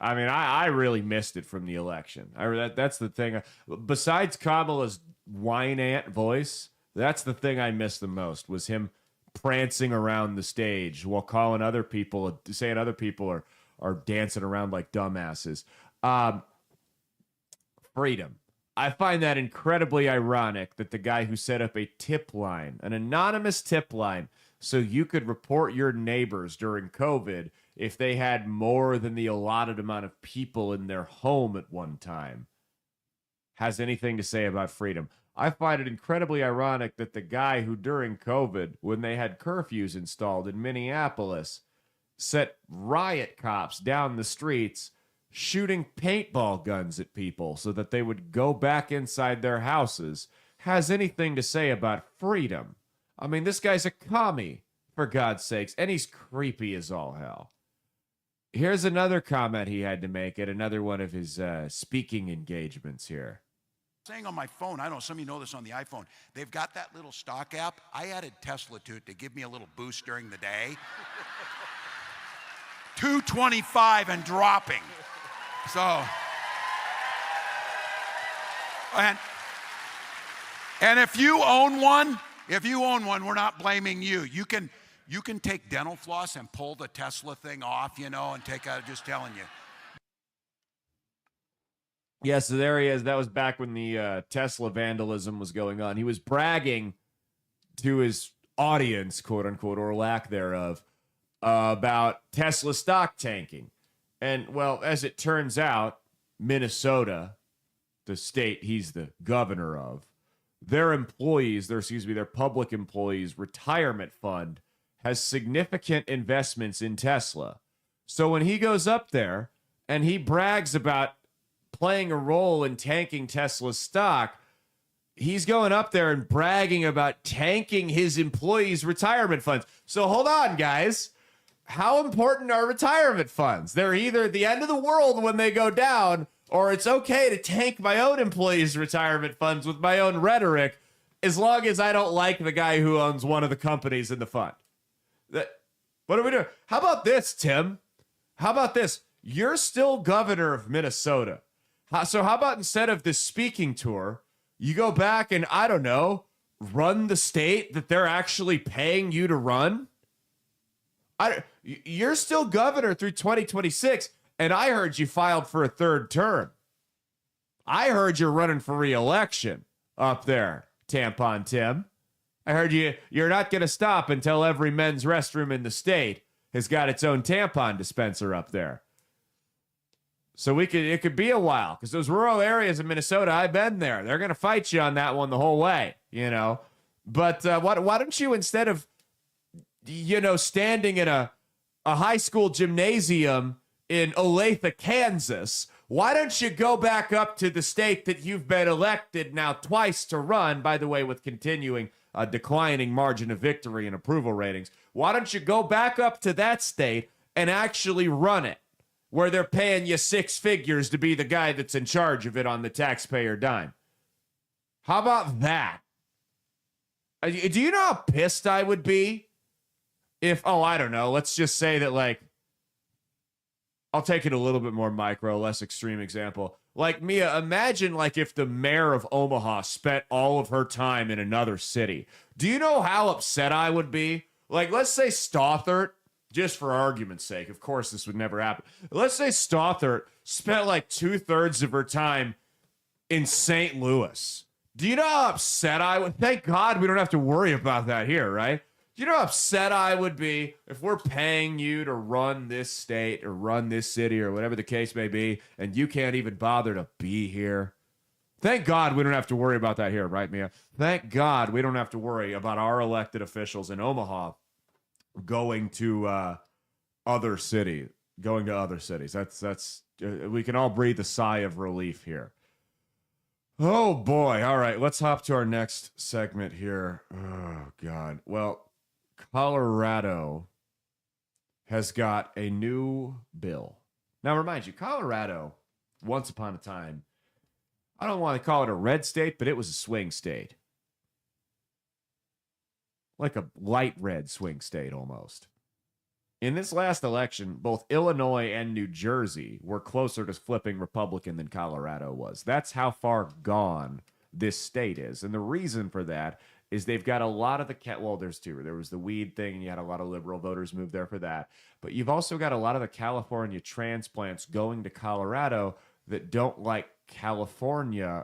I mean, I really missed it from the election. That's the thing. Besides Kamala's whine ant voice, that's the thing I missed the most, was him prancing around the stage while saying other people are dancing around like dumbasses. Freedom. I find that incredibly ironic that the guy who set up a tip line, an anonymous tip line, so you could report your neighbors during COVID if they had more than the allotted amount of people in their home at one time, has anything to say about freedom. I find it incredibly ironic that the guy who during COVID, when they had curfews installed in Minneapolis, set riot cops down the streets shooting paintball guns at people so that they would go back inside their houses, has anything to say about freedom. I mean, this guy's a commie, For God's sakes. And he's creepy as all hell. Here's another comment he had to make at another one of his speaking engagements here. Saying on my phone, I don't know, some of you know this on the iPhone, they've got that little stock app. I added Tesla to it to give me a little boost during the day. 225 and dropping. So, and if you own one, we're not blaming you. You can take dental floss and pull the Tesla thing off, you know, and take out, just telling you. Yeah, so there he is. That was back when the Tesla vandalism was going on. He was bragging to his audience, quote unquote, or lack thereof, about Tesla stock tanking. And, well, as it turns out, Minnesota, the state he's the governor of, their public employees' retirement fund has significant investments in Tesla. So when he goes up there and he brags about playing a role in tanking Tesla's stock, he's going up there and bragging about tanking his employees' retirement funds. So hold on, guys. How important are retirement funds? They're either the end of the world when they go down, or it's okay to tank my own employees' retirement funds with my own rhetoric, as long as I don't like the guy who owns one of the companies in the fund. What are we doing? How about this, Tim? How about this? You're still governor of Minnesota. So how about instead of this speaking tour, you go back and, I don't know, run the state that they're actually paying you to run? You're still governor through 2026, and I heard you filed for a third term. I heard you're running for re-election up there, Tampon Tim. I heard you're not going to stop until every men's restroom in the state has got its own tampon dispenser up there. So it could be a while, because those rural areas in Minnesota, I've been there. They're going to fight you on that one the whole way, you know. But why don't you, instead of, you know, standing in a high school gymnasium in Olathe, Kansas, why don't you go back up to the state that you've been elected now twice to run, by the way, with continuing declining margin of victory and approval ratings? Why don't you go back up to that state and actually run it, where they're paying you six figures to be the guy that's in charge of it on the taxpayer dime? How about that? Do you know how pissed I would be if, I don't know, let's just say that, like, I'll take it a little bit more micro, less extreme example. Like, Mia, imagine, like, if the mayor of Omaha spent all of her time in another city. Do you know how upset I would be? Like, let's say Stothert, just for argument's sake, of course this would never happen. Let's say Stothert spent like 2/3 of her time in St. Louis. Do you know how upset I would? Thank God we don't have to worry about that here, right? Do you know how upset I would be if we're paying you to run this state or run this city or whatever the case may be, and you can't even bother to be here? Thank God we don't have to worry about that here, right, Mia? Thank God we don't have to worry about our elected officials in Omaha going to other cities. That's we can all breathe a sigh of relief here. Oh boy. All right, let's hop to our next segment here. Oh God. Well, Colorado has got a new bill. Now, remind you, Colorado, once upon a time, I don't want to call it a red state, but it was a swing state. Like a light red swing state almost. In this last election, both Illinois and New Jersey were closer to flipping Republican than Colorado was. That's how far gone this state is. And the reason for that is they've got a lot of there's two. There was the weed thing, and you had a lot of liberal voters move there for that. But you've also got a lot of the California transplants going to Colorado that don't like California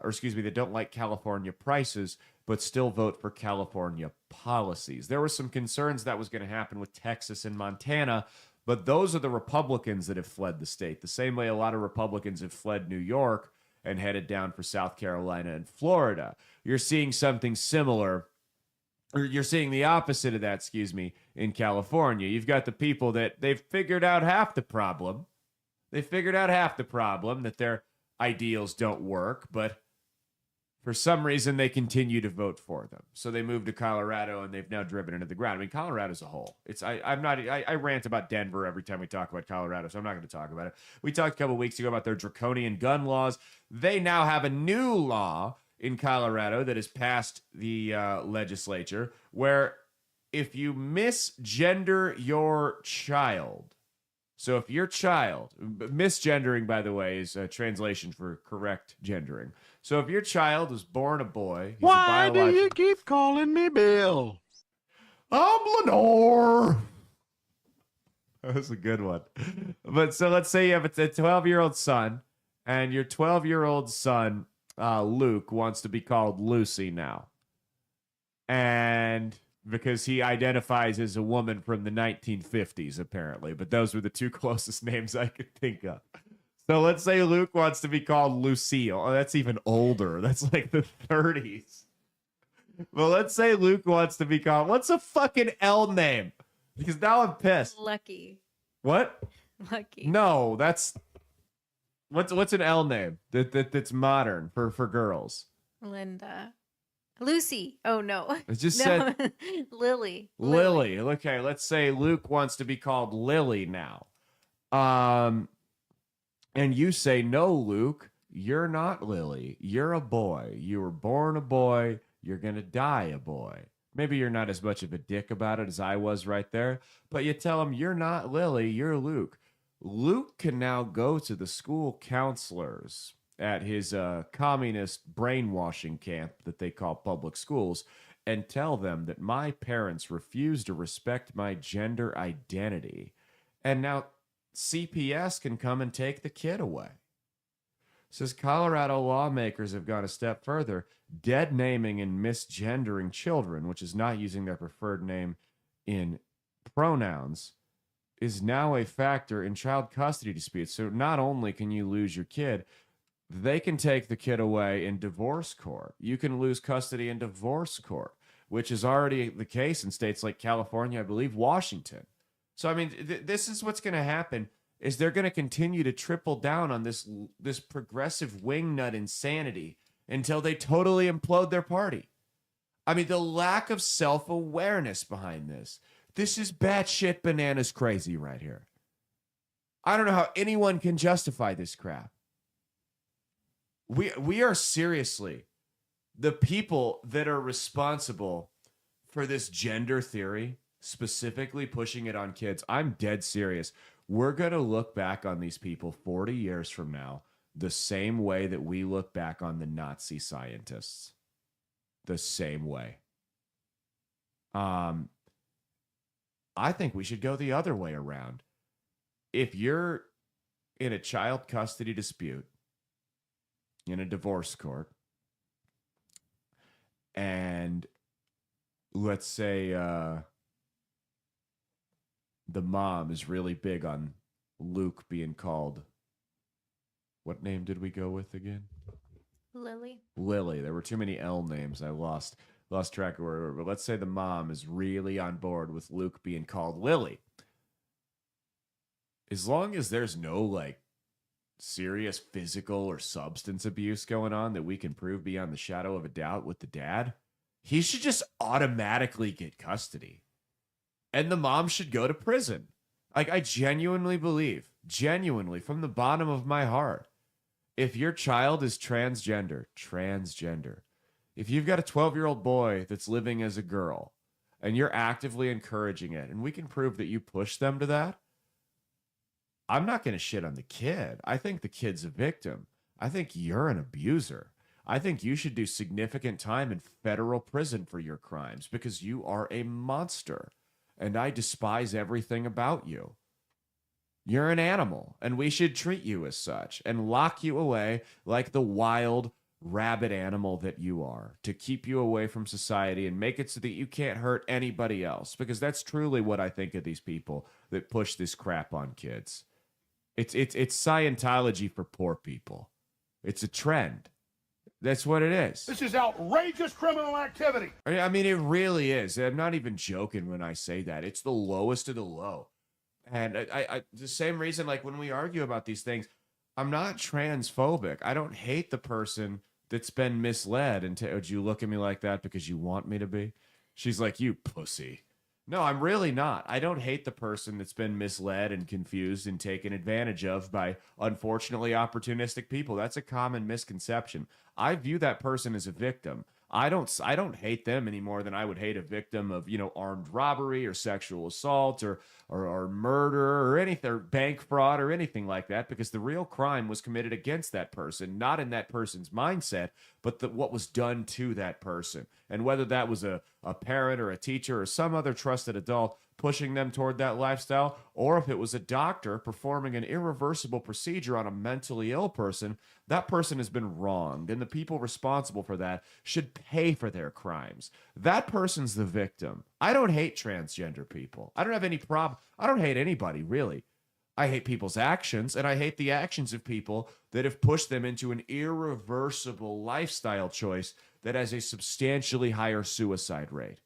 prices, but still vote for California policies. There were some concerns that was going to happen with Texas and Montana, but those are the Republicans that have fled the state. The same way a lot of Republicans have fled New York and headed down for South Carolina and Florida. You're seeing something similar, or you're seeing the opposite of that, in California. You've got the people that they've figured out half the problem. They figured out half the problem, that their ideals don't work, but for some reason, they continue to vote for them. So they moved to Colorado, and they've now driven into the ground. I mean, Colorado's a whole. I rant about Denver every time we talk about Colorado, so I'm not going to talk about it. We talked a couple weeks ago about their draconian gun laws. They now have a new law in Colorado that has passed the legislature where if you misgender your child, so if your child, misgendering, by the way, is a translation for correct gendering. So if your child was born a boy, why do you keep calling me Bill? I'm Lenore. That was a good one. But so let's say you have a 12-year-old son, and your 12-year-old son, Luke, wants to be called Lucy now. And because he identifies as a woman from the 1950s, apparently. But those were the two closest names I could think of. So let's say Luke wants to be called Lucille. Oh, that's even older. That's like the 30s. Well, let's say Luke wants to be called... What's a fucking L name? Because now I'm pissed. Lucky. What? Lucky. No, that's... What's an L name that's modern for girls? Linda. Lucy. Oh, no. It just no. said... Lily. Lily. Okay, let's say Luke wants to be called Lily now. And you say, no, Luke, you're not Lily. You're a boy. You were born a boy. You're going to die a boy. Maybe you're not as much of a dick about it as I was right there, but you tell him you're not Lily, you're Luke. Luke can now go to the school counselors at his communist brainwashing camp that they call public schools and tell them that my parents refuse to respect my gender identity. And now CPS can come and take the kid away. Says Colorado lawmakers have gone a step further, dead naming and misgendering children, which is not using their preferred name in pronouns, is now a factor in child custody disputes. So not only can you lose your kid, they can take the kid away in divorce court. You can lose custody in divorce court, which is already the case in states like California, I believe, Washington. So, I mean, this is what's going to happen, is they're going to continue to triple down on this progressive wingnut insanity until they totally implode their party. I mean, the lack of self-awareness behind this. This is batshit bananas crazy right here. I don't know how anyone can justify this crap. We are seriously the people that are responsible for this gender theory, specifically pushing it on kids. I'm dead serious. We're going to look back on these people 40 years from now the same way that we look back on the Nazi scientists. The same way. I think we should go the other way around. If you're in a child custody dispute in a divorce court, and let's say the mom is really big on Luke being called, what name did we go with again? Lily. Lily. There were too many L names. I lost track of where. But let's say the mom is really on board with Luke being called Lily. As long as there's no like serious physical or substance abuse going on that we can prove beyond the shadow of a doubt with the dad, he should just automatically get custody. And the mom should go to prison. Like, I genuinely believe, from the bottom of my heart, if your child is transgender, if you've got a 12-year-old boy that's living as a girl and you're actively encouraging it, and we can prove that you push them to that, I'm not going to shit on the kid. I think the kid's a victim. I think you're an abuser. I think you should do significant time in federal prison for your crimes because you are a monster. And I despise everything about you. You're an animal, and we should treat you as such and lock you away like the wild, rabid animal that you are, to keep you away from society and make it so that you can't hurt anybody else. Because that's truly what I think of these people that push this crap on kids. It's Scientology for poor people. It's a trend. That's what it is. This is outrageous criminal activity. I mean, it really is. I'm not even joking when I say that. It's the lowest of the low. And I the same reason, like when we argue about these things, I'm not transphobic. I don't hate the person that's been misled. And would you look at me like that because you want me to be? She's like, you pussy. No, I'm really not. I don't hate the person that's been misled and confused and taken advantage of by, unfortunately, opportunistic people. That's a common misconception. I view that person as a victim. I don't hate them any more than I would hate a victim of, armed robbery or sexual assault or murder or anything, or bank fraud or anything like that, because the real crime was committed against that person, not in that person's mindset, but what was done to that person. And whether that was a parent or a teacher or some other trusted adult pushing them toward that lifestyle, or if it was a doctor performing an irreversible procedure on a mentally ill person, that person has been wronged, and the people responsible for that should pay for their crimes. That person's the victim. I don't hate transgender people. I don't have any problem. I don't hate anybody, really. I hate people's actions, and I hate the actions of people that have pushed them into an irreversible lifestyle choice that has a substantially higher suicide rate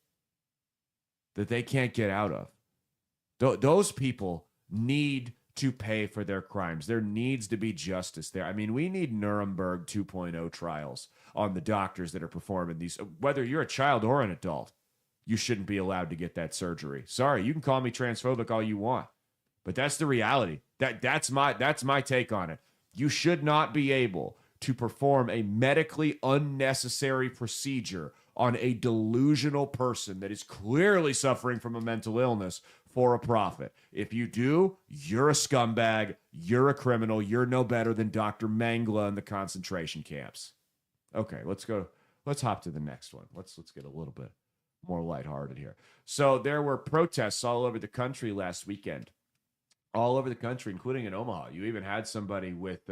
that they can't get out of. Those people need to pay for their crimes. There needs to be justice there. I mean, we need Nuremberg 2.0 trials on the doctors that are performing these. Whether you're a child or an adult, you shouldn't be allowed to get that surgery. Sorry, you can call me transphobic all you want, but that's the reality. That's my take on it. You should not be able to perform a medically unnecessary procedure on a delusional person that is clearly suffering from a mental illness for a profit. If you do, you're a scumbag, you're a criminal, you're no better than Dr. Mengele in the concentration camps. Okay, let's hop to the next one. Let's get a little bit more lighthearted here. So there were protests all over the country last weekend. All over the country, including in Omaha. You even had somebody with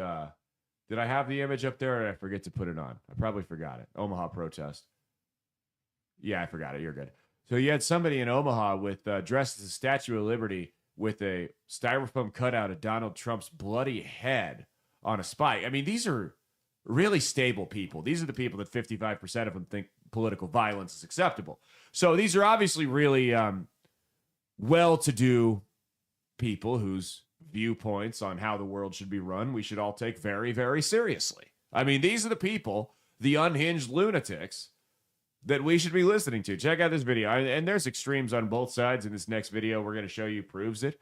did I have the image up there, or did I forget to put it on? I probably forgot it. Omaha protest. Yeah, I forgot it. You're good. So you had somebody in Omaha with dressed as a Statue of Liberty with a styrofoam cutout of Donald Trump's bloody head on a spike. I mean, these are really stable people. These are the people that 55% of them think political violence is acceptable. So these are obviously really well-to-do people whose viewpoints on how the world should be run we should all take very, very seriously. I mean, these are the people, the unhinged lunatics, that we should be listening to. Check out this video. And there's extremes on both sides, and this next video we're going to show you proves it.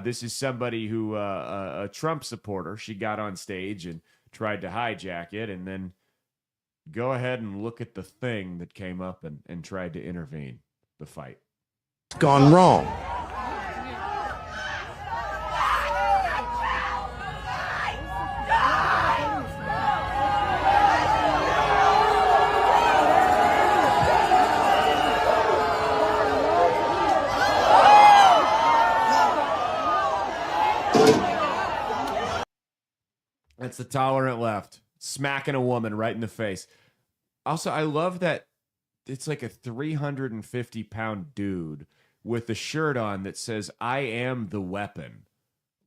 This is somebody who, a Trump supporter, she got on stage and tried to hijack it, and then go ahead and look at the thing that came up and tried to intervene the fight. It's gone wrong. That's the tolerant left, smacking a woman right in the face. Also, I love that it's like a 350-pound dude with a shirt on that says, "I am the weapon."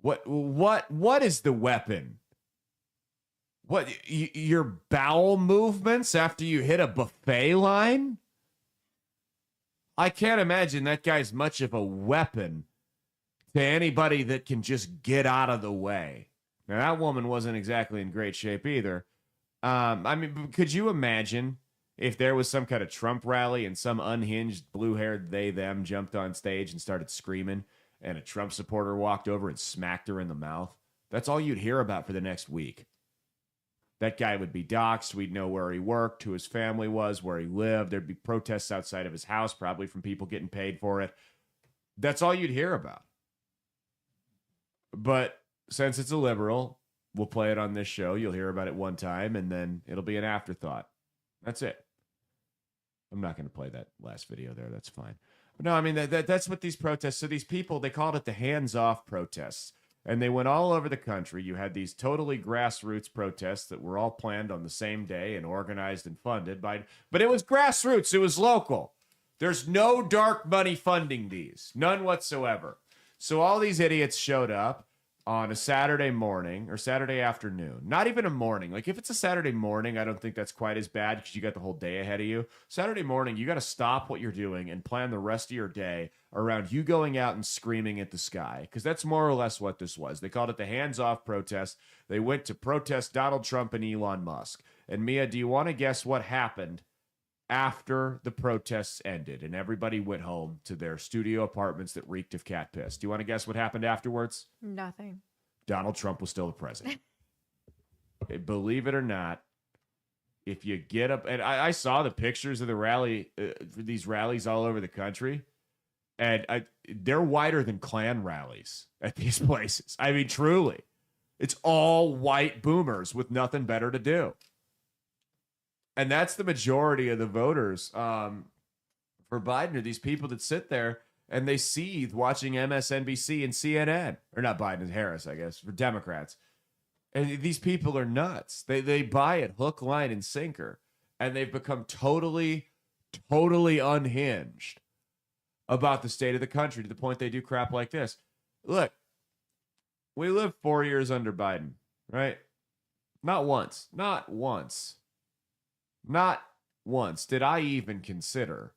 What is the weapon? What, your bowel movements after you hit a buffet line? I can't imagine that guy's much of a weapon to anybody that can just get out of the way. Now, that woman wasn't exactly in great shape either. I mean, could you imagine if there was some kind of Trump rally and some unhinged blue-haired they-them jumped on stage and started screaming, and a Trump supporter walked over and smacked her in the mouth? That's all you'd hear about for the next week. That guy would be doxxed. We'd know where he worked, who his family was, where he lived. There'd be protests outside of his house, probably from people getting paid for it. That's all you'd hear about. But since it's a liberal, we'll play it on this show. You'll hear about it one time, and then it'll be an afterthought. That's it. I'm not going to play that last video there. That's fine. But no, I mean, that's what these protests. So these people, they called it the hands-off protests. And they went all over the country. You had these totally grassroots protests that were all planned on the same day and organized and funded by... But it was grassroots. It was local. There's no dark money funding these. None whatsoever. So all these idiots showed up on a Saturday morning or Saturday afternoon. Not even a morning. Like, if it's a Saturday morning, I don't think that's quite as bad because you got the whole day ahead of you. Saturday morning, you got to stop what you're doing and plan the rest of your day around you going out and screaming at the sky, because that's more or less what this was. They called it the hands-off protest. They went to protest Donald Trump and Elon Musk. And Mia, do you want to guess what happened after the protests ended and everybody went home to their studio apartments that reeked of cat piss? Do you want to guess what happened afterwards? Nothing. Donald Trump was still the president. Believe it or not, if you get up, and I saw the pictures of the rally, these rallies all over the country, and they're wider than Klan rallies at these places. I mean, truly, it's all white boomers with nothing better to do. And that's the majority of the voters for Biden are these people that sit there and they seethe watching MSNBC and CNN. Or not Biden, Harris, I guess, for Democrats. And these people are nuts. They buy it hook, line, and sinker. And they've become totally unhinged about the state of the country to the point they do crap like this. Look, we lived 4 years under Biden, right? Not once did I even consider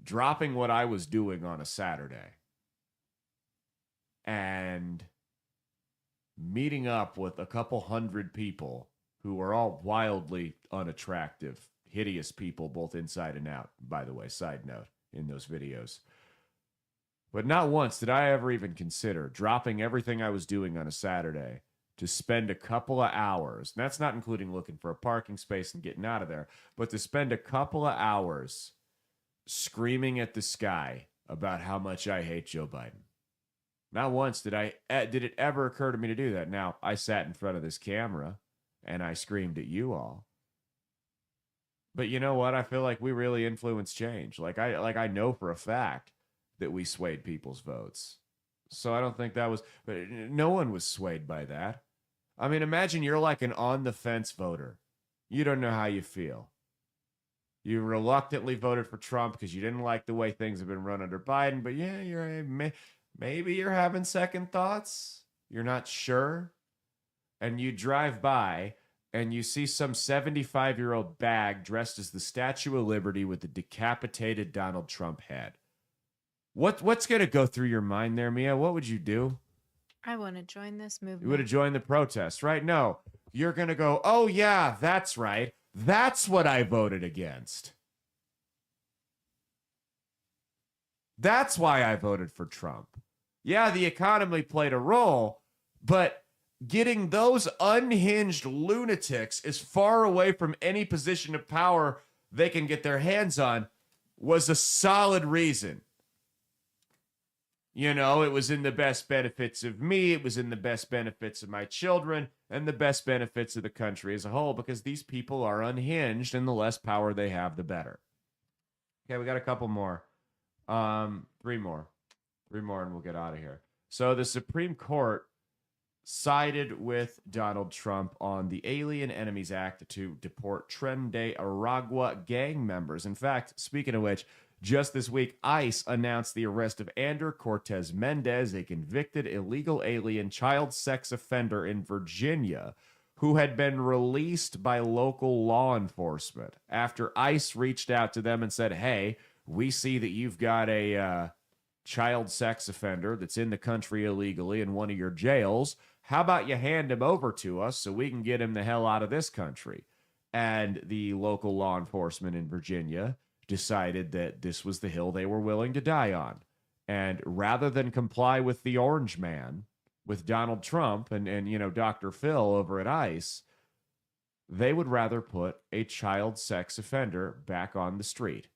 dropping what I was doing on a Saturday and meeting up with a couple hundred people who are all wildly unattractive, hideous people, both inside and out, by the way, side note, in those videos. But not once did I ever even consider dropping everything I was doing on a Saturday to spend a couple of hours, and that's not including looking for a parking space and getting out of there, but to spend a couple of hours screaming at the sky about how much I hate Joe Biden. Not once did it ever occur to me to do that. Now, I sat in front of this camera and I screamed at you all. But you know what? I feel like we really influence change. Like I know for a fact that we swayed people's votes. So I don't think that was, but no one was swayed by that. I mean, imagine you're like an on the fence voter. You don't know how you feel. You reluctantly voted for Trump because you didn't like the way things have been run under Biden, but yeah, maybe you're having second thoughts. You're not sure. And you drive by and you see some 75-year-old bag dressed as the Statue of Liberty with the decapitated Donald Trump head. What's going to go through your mind there, Mia? What would you do? I want to join this movement. You would have joined the protest, right? No. You're going to go, oh, yeah, that's right. That's what I voted against. That's why I voted for Trump. Yeah, the economy played a role, but getting those unhinged lunatics as far away from any position of power they can get their hands on was a solid reason. You know, it was in the best benefits of me, it was in the best benefits of my children, and the best benefits of the country as a whole, because these people are unhinged, and the less power they have, the better. Okay, we got a couple more. Three more, and we'll get out of here. So the Supreme Court sided with Donald Trump on the Alien Enemies Act to deport Tren de Aragua gang members. In fact, speaking of which, just this week, ICE announced the arrest of Ander Cortez Mendez, a convicted illegal alien child sex offender in Virginia, who had been released by local law enforcement after ICE reached out to them and said, hey, we see that you've got a child sex offender that's in the country illegally in one of your jails. How about you hand him over to us so we can get him the hell out of this country? And the local law enforcement in Virginia decided that this was the hill they were willing to die on. And rather than comply with the orange man, with Donald Trump and you know, Dr. Phil over at ICE, they would rather put a child sex offender back on the street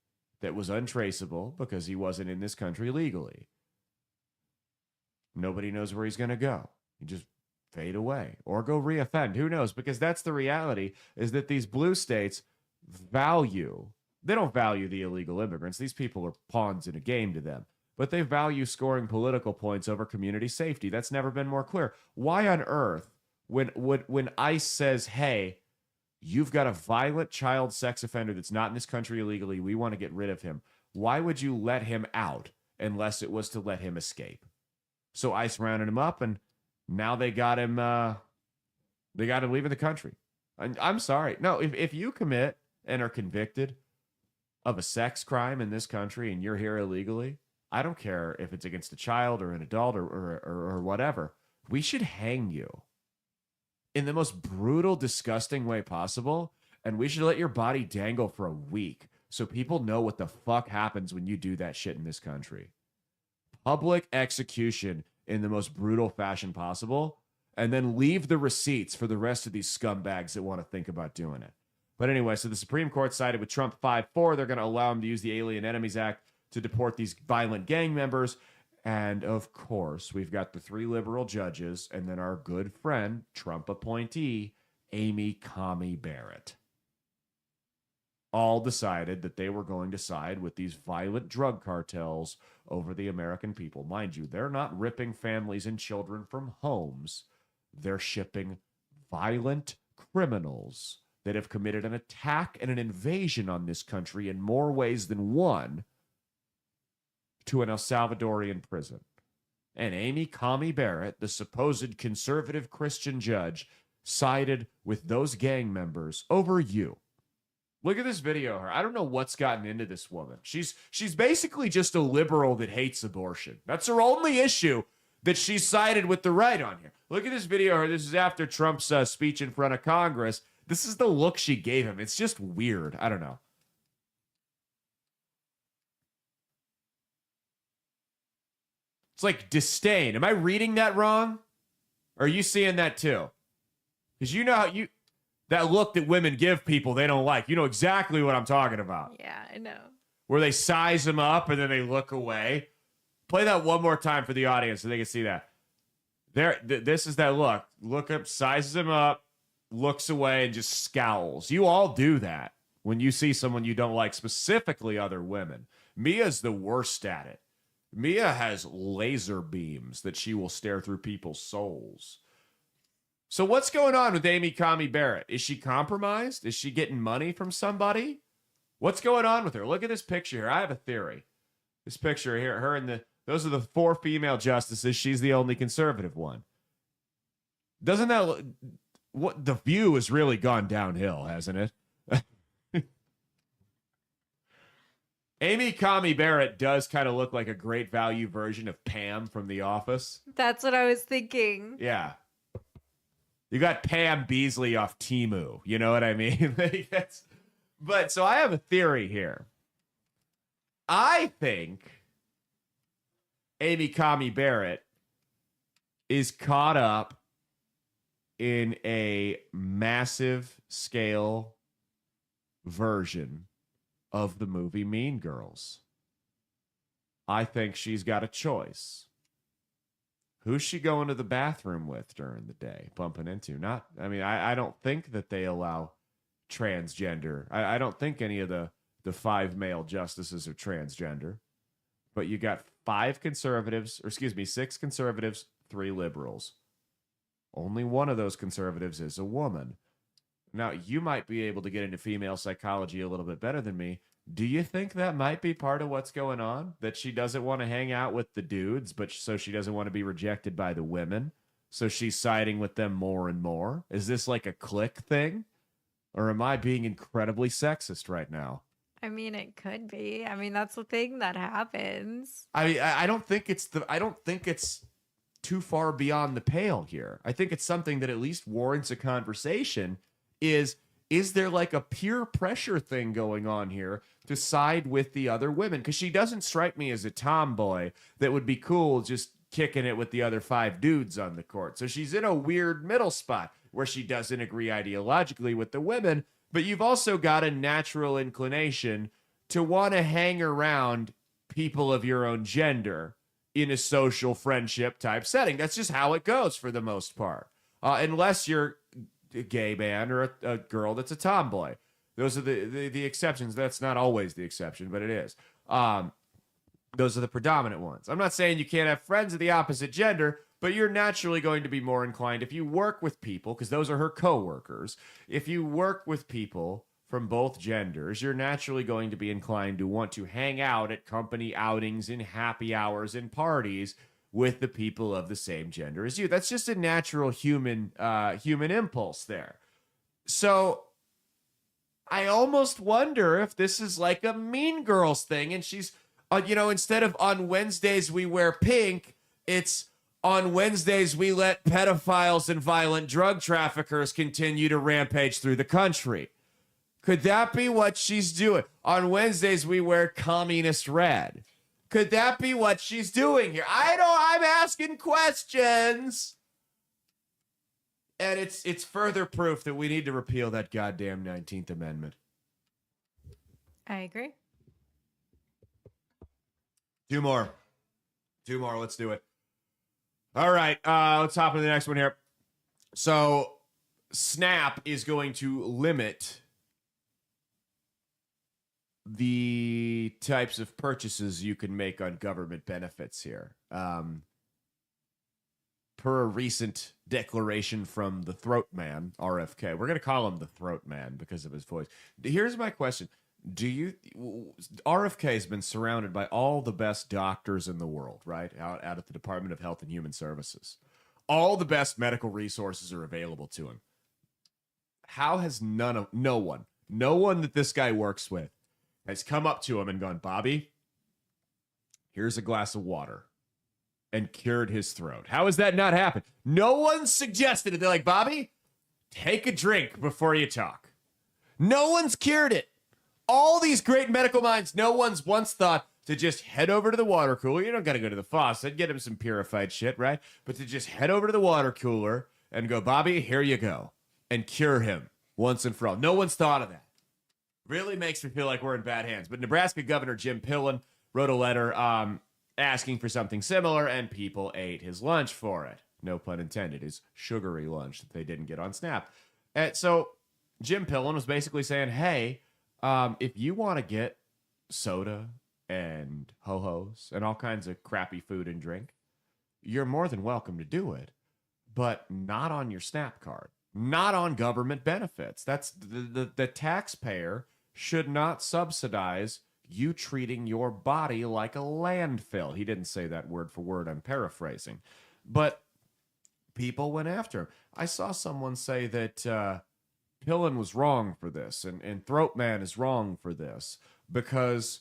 that was untraceable because he wasn't in this country legally. Nobody knows where he's going to go. He just fade away or go reoffend. Who knows? Because that's the reality, is that these blue states they don't value the illegal immigrants. These people are pawns in a game to them. But they value scoring political points over community safety. That's never been more clear. Why on earth, when ICE says, hey, you've got a violent child sex offender that's not in this country illegally, we want to get rid of him, why would you let him out unless it was to let him escape? So ICE rounded him up, and now they got him leaving the country. I'm sorry. No, if you commit and are convicted of a sex crime in this country and you're here illegally, I don't care if it's against a child or an adult or whatever, we should hang you. in the most brutal, disgusting way possible. And we should let your body dangle for a week so people know what the fuck happens when you do that shit in this country. Public execution in the most brutal fashion possible, and then leave the receipts for the rest of these scumbags that want to think about doing it. But anyway, so the Supreme Court sided with Trump 5-4. They're going to allow him to use the Alien Enemies Act to deport these violent gang members. And of course, we've got the 3 liberal judges and then our good friend, Trump appointee, Amy Coney Barrett. All decided that they were going to side with these violent drug cartels over the American people. Mind you, they're not ripping families and children from homes. They're shipping violent criminals that have committed an attack and an invasion on this country in more ways than one to an El Salvadorian prison. And Amy Coney Barrett, the supposed conservative Christian judge, sided with those gang members over you. Look at this video of her. I don't know what's gotten into this woman. She's basically just a liberal that hates abortion. That's her only issue, that she sided with the right on here. Look at this video of her. This is after Trump's speech in front of Congress. This is the look she gave him. It's just weird. I don't know. It's like disdain. Am I reading that wrong? Or are you seeing that too? Because you know how that look that women give people they don't like. You know exactly what I'm talking about. Yeah, I know. Where they size them up and then they look away. Play that one more time for the audience so they can see that. This is that look. Look up, sizes him up, looks away, and just scowls. You all do that when you see someone you don't like, specifically other women. Mia's the worst at it. Mia has laser beams that she will stare through people's souls. So what's going on with Amy Coney Barrett? Is she compromised? Is she getting money from somebody? What's going on with her? Look at this picture here. I have a theory. This picture here, her and those are the 4 female justices. She's the only conservative one. Doesn't that what the View has really gone downhill, hasn't it? Amy Coney Barrett does kind of look like a great value version of Pam from The Office. That's what I was thinking. Yeah. You got Pam Beasley off Temu. You know what I mean? But so I have a theory here. I think Amy Coney Barrett is caught up in a massive scale version of the movie Mean Girls. I think she's got a choice. Who's she going to the bathroom with during the day, bumping into? I don't think that they allow transgender. I don't think any of the 5 male justices are transgender. But you got 6 conservatives, 3 liberals. Only one of those conservatives is a woman. Now, you might be able to get into female psychology a little bit better than me. Do you think that might be part of what's going on? That she doesn't want to hang out with the dudes, but so she doesn't want to be rejected by the women? So she's siding with them more and more? Is this like a clique thing? Or am I being incredibly sexist right now? I mean, it could be. I mean, that's the thing that happens. I don't think it's too far beyond the pale here. I think it's something that at least warrants a conversation. Is there like a peer pressure thing going on here to side with the other women? Because she doesn't strike me as a tomboy that would be cool just kicking it with the other 5 dudes on the court. So she's in a weird middle spot where she doesn't agree ideologically with the women, but you've also got a natural inclination to want to hang around people of your own gender in a social friendship type setting. That's just how it goes for the most part. Unless you're a gay man or a girl that's a tomboy. Those are the exceptions. That's not always the exception, but it is. Those are the predominant ones. I'm not saying you can't have friends of the opposite gender, but you're naturally going to be more inclined if you work with people, because those are her coworkers. If you work with people from both genders, you're naturally going to be inclined to want to hang out at company outings and happy hours and parties with the people of the same gender as you. That's just a natural human impulse there. So I almost wonder if this is like a Mean Girls thing, and she's, instead of on Wednesdays we wear pink, it's On Wednesdays, we let pedophiles and violent drug traffickers continue to rampage through the country. Could that be what she's doing? On Wednesdays, we wear communist red. Could that be what she's doing here? I'm asking questions. And it's further proof that we need to repeal that goddamn 19th Amendment. I agree. Two more. Let's do it. All right. Let's hop into the next one here. So SNAP is going to limit the types of purchases you can make on government benefits here. Per a recent declaration from the Throat Man, RFK. We're going to call him the Throat Man because of his voice. Here's my question. RFK has been surrounded by all the best doctors in the world, right? Out at the Department of Health and Human Services. All the best medical resources are available to him. How has no one that this guy works with has come up to him and gone, Bobby, here's a glass of water, and cured his throat? How has that not happened? No one suggested it. They're like, Bobby, take a drink before you talk. No one's cured it. All these great medical minds, no one's once thought to just head over to the water cooler. You don't got to go to the faucet, get him some purified shit, right? But to just head over to the water cooler and go, Bobby, here you go, and cure him once and for all. No one's thought of that. Really makes me feel like we're in bad hands. But Nebraska Governor Jim Pillen wrote a letter asking for something similar, and people ate his lunch for it. No pun intended, his sugary lunch that they didn't get on SNAP. And so Jim Pillen was basically saying, hey, if you want to get soda and ho-hos and all kinds of crappy food and drink, you're more than welcome to do it, but not on your SNAP card, not on government benefits. That's the taxpayer should not subsidize you treating your body like a landfill. He didn't say that word for word. I'm paraphrasing. But people went after him. I saw someone say that Pillen was wrong for this, and Throat Man is wrong for this, because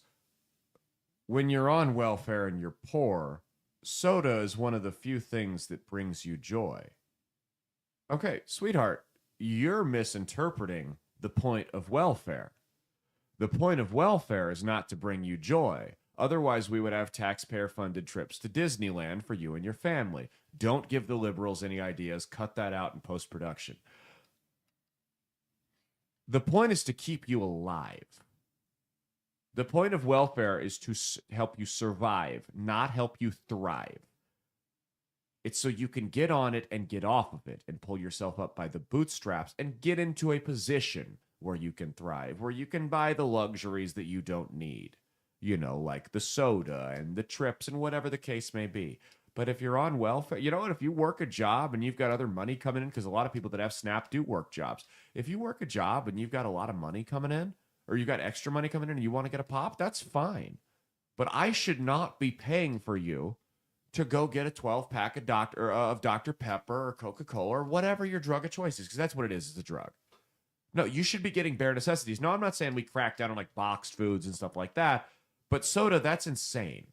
when you're on welfare and you're poor, soda is one of the few things that brings you joy. Okay, sweetheart, you're misinterpreting the point of welfare. The point of welfare is not to bring you joy. Otherwise, we would have taxpayer-funded trips to Disneyland for you and your family. Don't give the liberals any ideas. Cut that out in post-production. The point is to keep you alive. The point of welfare is to help you survive, not help you thrive. It's so you can get on it and get off of it and pull yourself up by the bootstraps and get into a position where you can thrive, where you can buy the luxuries that you don't need. You know, like the soda and the trips and whatever the case may be. But if you're on welfare, you know what? If you work a job and you've got other money coming in, because a lot of people that have SNAP do work jobs. If you work a job and you've got a lot of money coming in, or you've got extra money coming in and you want to get a pop, that's fine. But I should not be paying for you to go get a 12-pack of Dr. Pepper or Coca-Cola or whatever your drug of choice is, because that's what it is, it's a drug. No, you should be getting bare necessities. No, I'm not saying we crack down on like boxed foods and stuff like that, but soda, that's insane.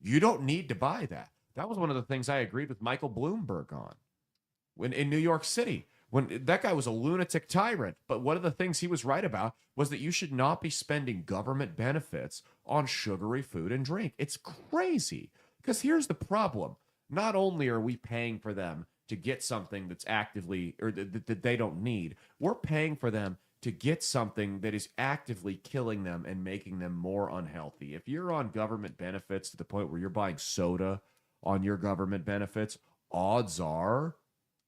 You don't need to buy that. That was one of the things I agreed with Michael Bloomberg on when in New York City. When that guy was a lunatic tyrant, but one of the things he was right about was that you should not be spending government benefits on sugary food and drink. It's crazy. Because here's the problem. Not only are we paying for them to get something that's actively, or that they don't need, we're paying for them to get something that is actively killing them and making them more unhealthy. If you're on government benefits to the point where you're buying soda on your government benefits, odds are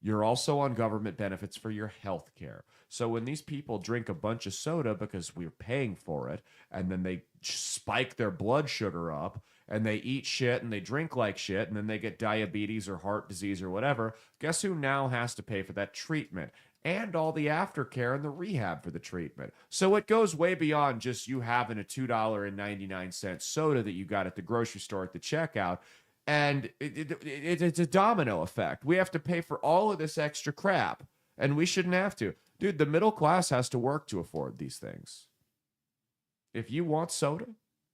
you're also on government benefits for your health care. So when these people drink a bunch of soda because we're paying for it, and then they spike their blood sugar up, and they eat shit and they drink like shit, and then they get diabetes or heart disease or whatever, guess who now has to pay for that treatment and all the aftercare and the rehab for the treatment? So it goes way beyond just you having a $2.99 soda that you got at the grocery store at the checkout. And it's a domino effect. We have to pay for all of this extra crap, and we shouldn't have to. Dude, the middle class has to work to afford these things. If you want soda,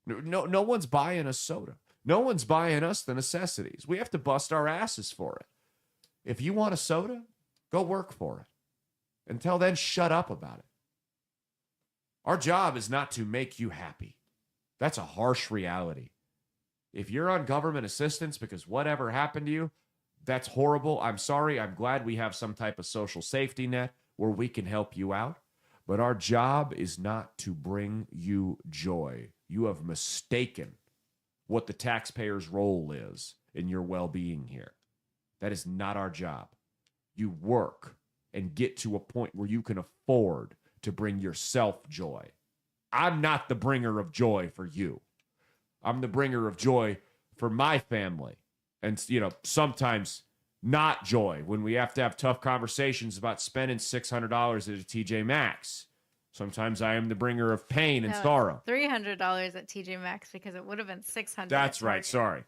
no one's buying a soda. No one's buying us the necessities. We have to bust our asses for it. If you want a soda, go work for it. Until then, shut up about it. Our job is not to make you happy. That's a harsh reality. If you're on government assistance because whatever happened to you, that's horrible. I'm sorry. I'm glad we have some type of social safety net where we can help you out. But our job is not to bring you joy. You have mistaken what the taxpayer's role is in your well-being here. That is not our job. You work and get to a point where you can afford to bring yourself joy. I'm not the bringer of joy for you. I'm the bringer of joy for my family. And, sometimes not joy when we have to have tough conversations about spending $600 at a TJ Maxx. Sometimes I am the bringer of pain and sorrow. $300 at TJ Maxx because it would have been $600. That's right. Sorry.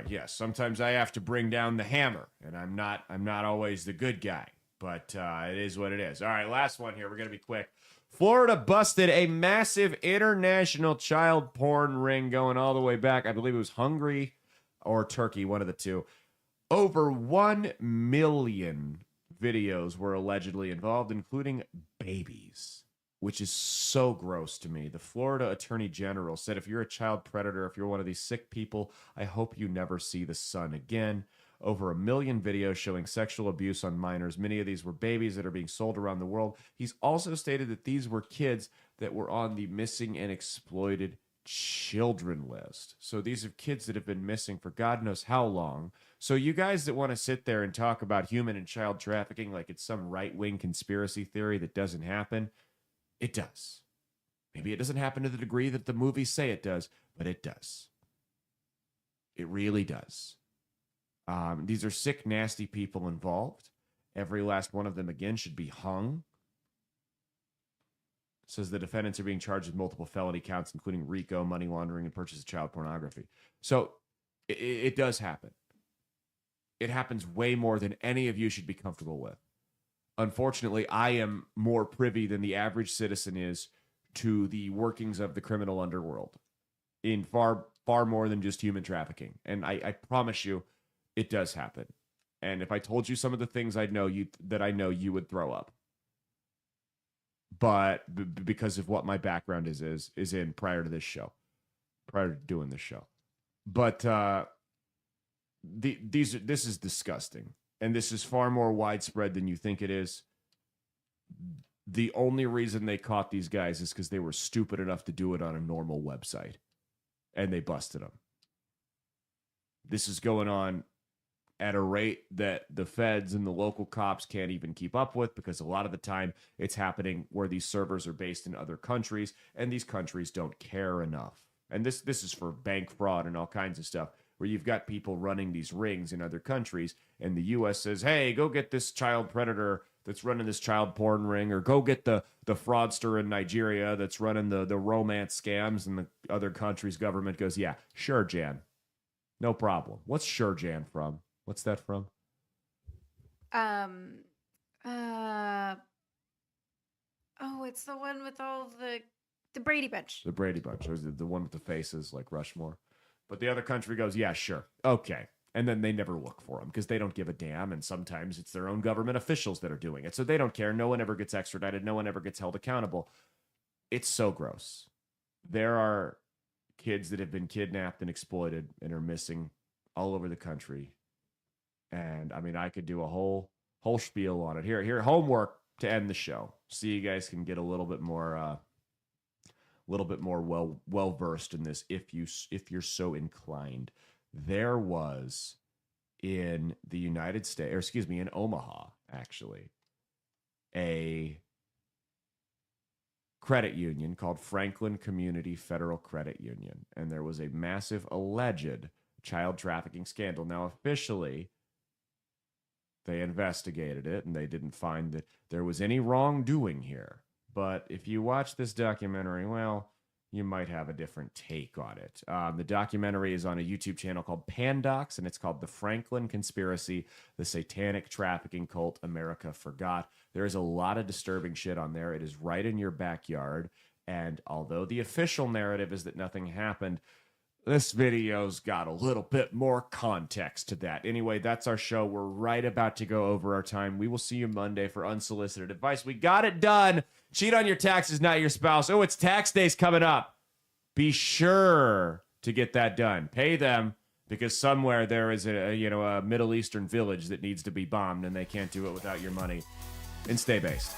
Yes. Sometimes I have to bring down the hammer, and I'm not always the good guy, but it is what it is. All right, last one here. We're going to be quick. Florida busted a massive international child porn ring going all the way back. I believe it was Hungary or Turkey, one of the two. Over 1 million videos were allegedly involved, including babies, which is so gross to me. The Florida Attorney General said, if you're a child predator, if you're one of these sick people, I hope you never see the sun again. Over 1 million videos showing sexual abuse on minors. Many of these were babies that are being sold around the world. He's also stated that these were kids that were on the missing and exploited children list. So these are kids that have been missing for God knows how long. So you guys that want to sit there and talk about human and child trafficking like it's some right-wing conspiracy theory that doesn't happen, it does. Maybe it doesn't happen to the degree that the movies say it does, but it does. It really does. These are sick, nasty people involved. Every last one of them, again, should be hung. It says the defendants are being charged with multiple felony counts, including RICO, money laundering, and purchase of child pornography. So it does happen. It happens way more than any of you should be comfortable with. Unfortunately, I am more privy than the average citizen is to the workings of the criminal underworld in far, far more than just human trafficking. And I promise you, it does happen. And if I told you some of the things I know, you would throw up. But because of what my background is in prior to this show, prior to doing this show. But this is disgusting. And this is far more widespread than you think it is. The only reason they caught these guys is because they were stupid enough to do it on a normal website. And they busted them. This is going on at a rate that the feds and the local cops can't even keep up with, because a lot of the time it's happening where these servers are based in other countries, and these countries don't care enough. And this is for bank fraud and all kinds of stuff, where you've got people running these rings in other countries, and the U.S. says, hey, go get this child predator that's running this child porn ring, or go get the fraudster in Nigeria that's running the romance scams, and the other country's government goes, yeah, sure, Jan. No problem. What's sure, Jan from? What's that from? It's the one with all the Brady Bunch. The Brady Bunch. Or the one with the faces like Rushmore. But the other country goes, yeah, sure. Okay. And then they never look for them because they don't give a damn. And sometimes it's their own government officials that are doing it. So they don't care. No one ever gets extradited. No one ever gets held accountable. It's so gross. There are kids that have been kidnapped and exploited and are missing all over the country. And I mean, I could do a whole spiel on it. Here, homework to end the show, so you guys can get a little bit more well versed in this if you're so inclined. There was in the United States, or excuse me, in Omaha, actually, a credit union called Franklin Community Federal Credit Union, and there was a massive alleged child trafficking scandal. Now, officially, they investigated it, and they didn't find that there was any wrongdoing here. But if you watch this documentary, well, you might have a different take on it. The documentary is on a YouTube channel called Pandox, and it's called The Franklin Conspiracy, The Satanic Trafficking Cult America Forgot. There is a lot of disturbing shit on there. It is right in your backyard. And although the official narrative is that nothing happened, This video's got a little bit more context to that. Anyway, that's our show. We're right about to go over our time. We will see you Monday for unsolicited advice. We got it done. Cheat on your taxes, not your spouse. Oh, it's tax day's coming up. Be sure to get that done. Pay them, because somewhere there is a Middle Eastern village that needs to be bombed, and they can't do it without your money. And stay based.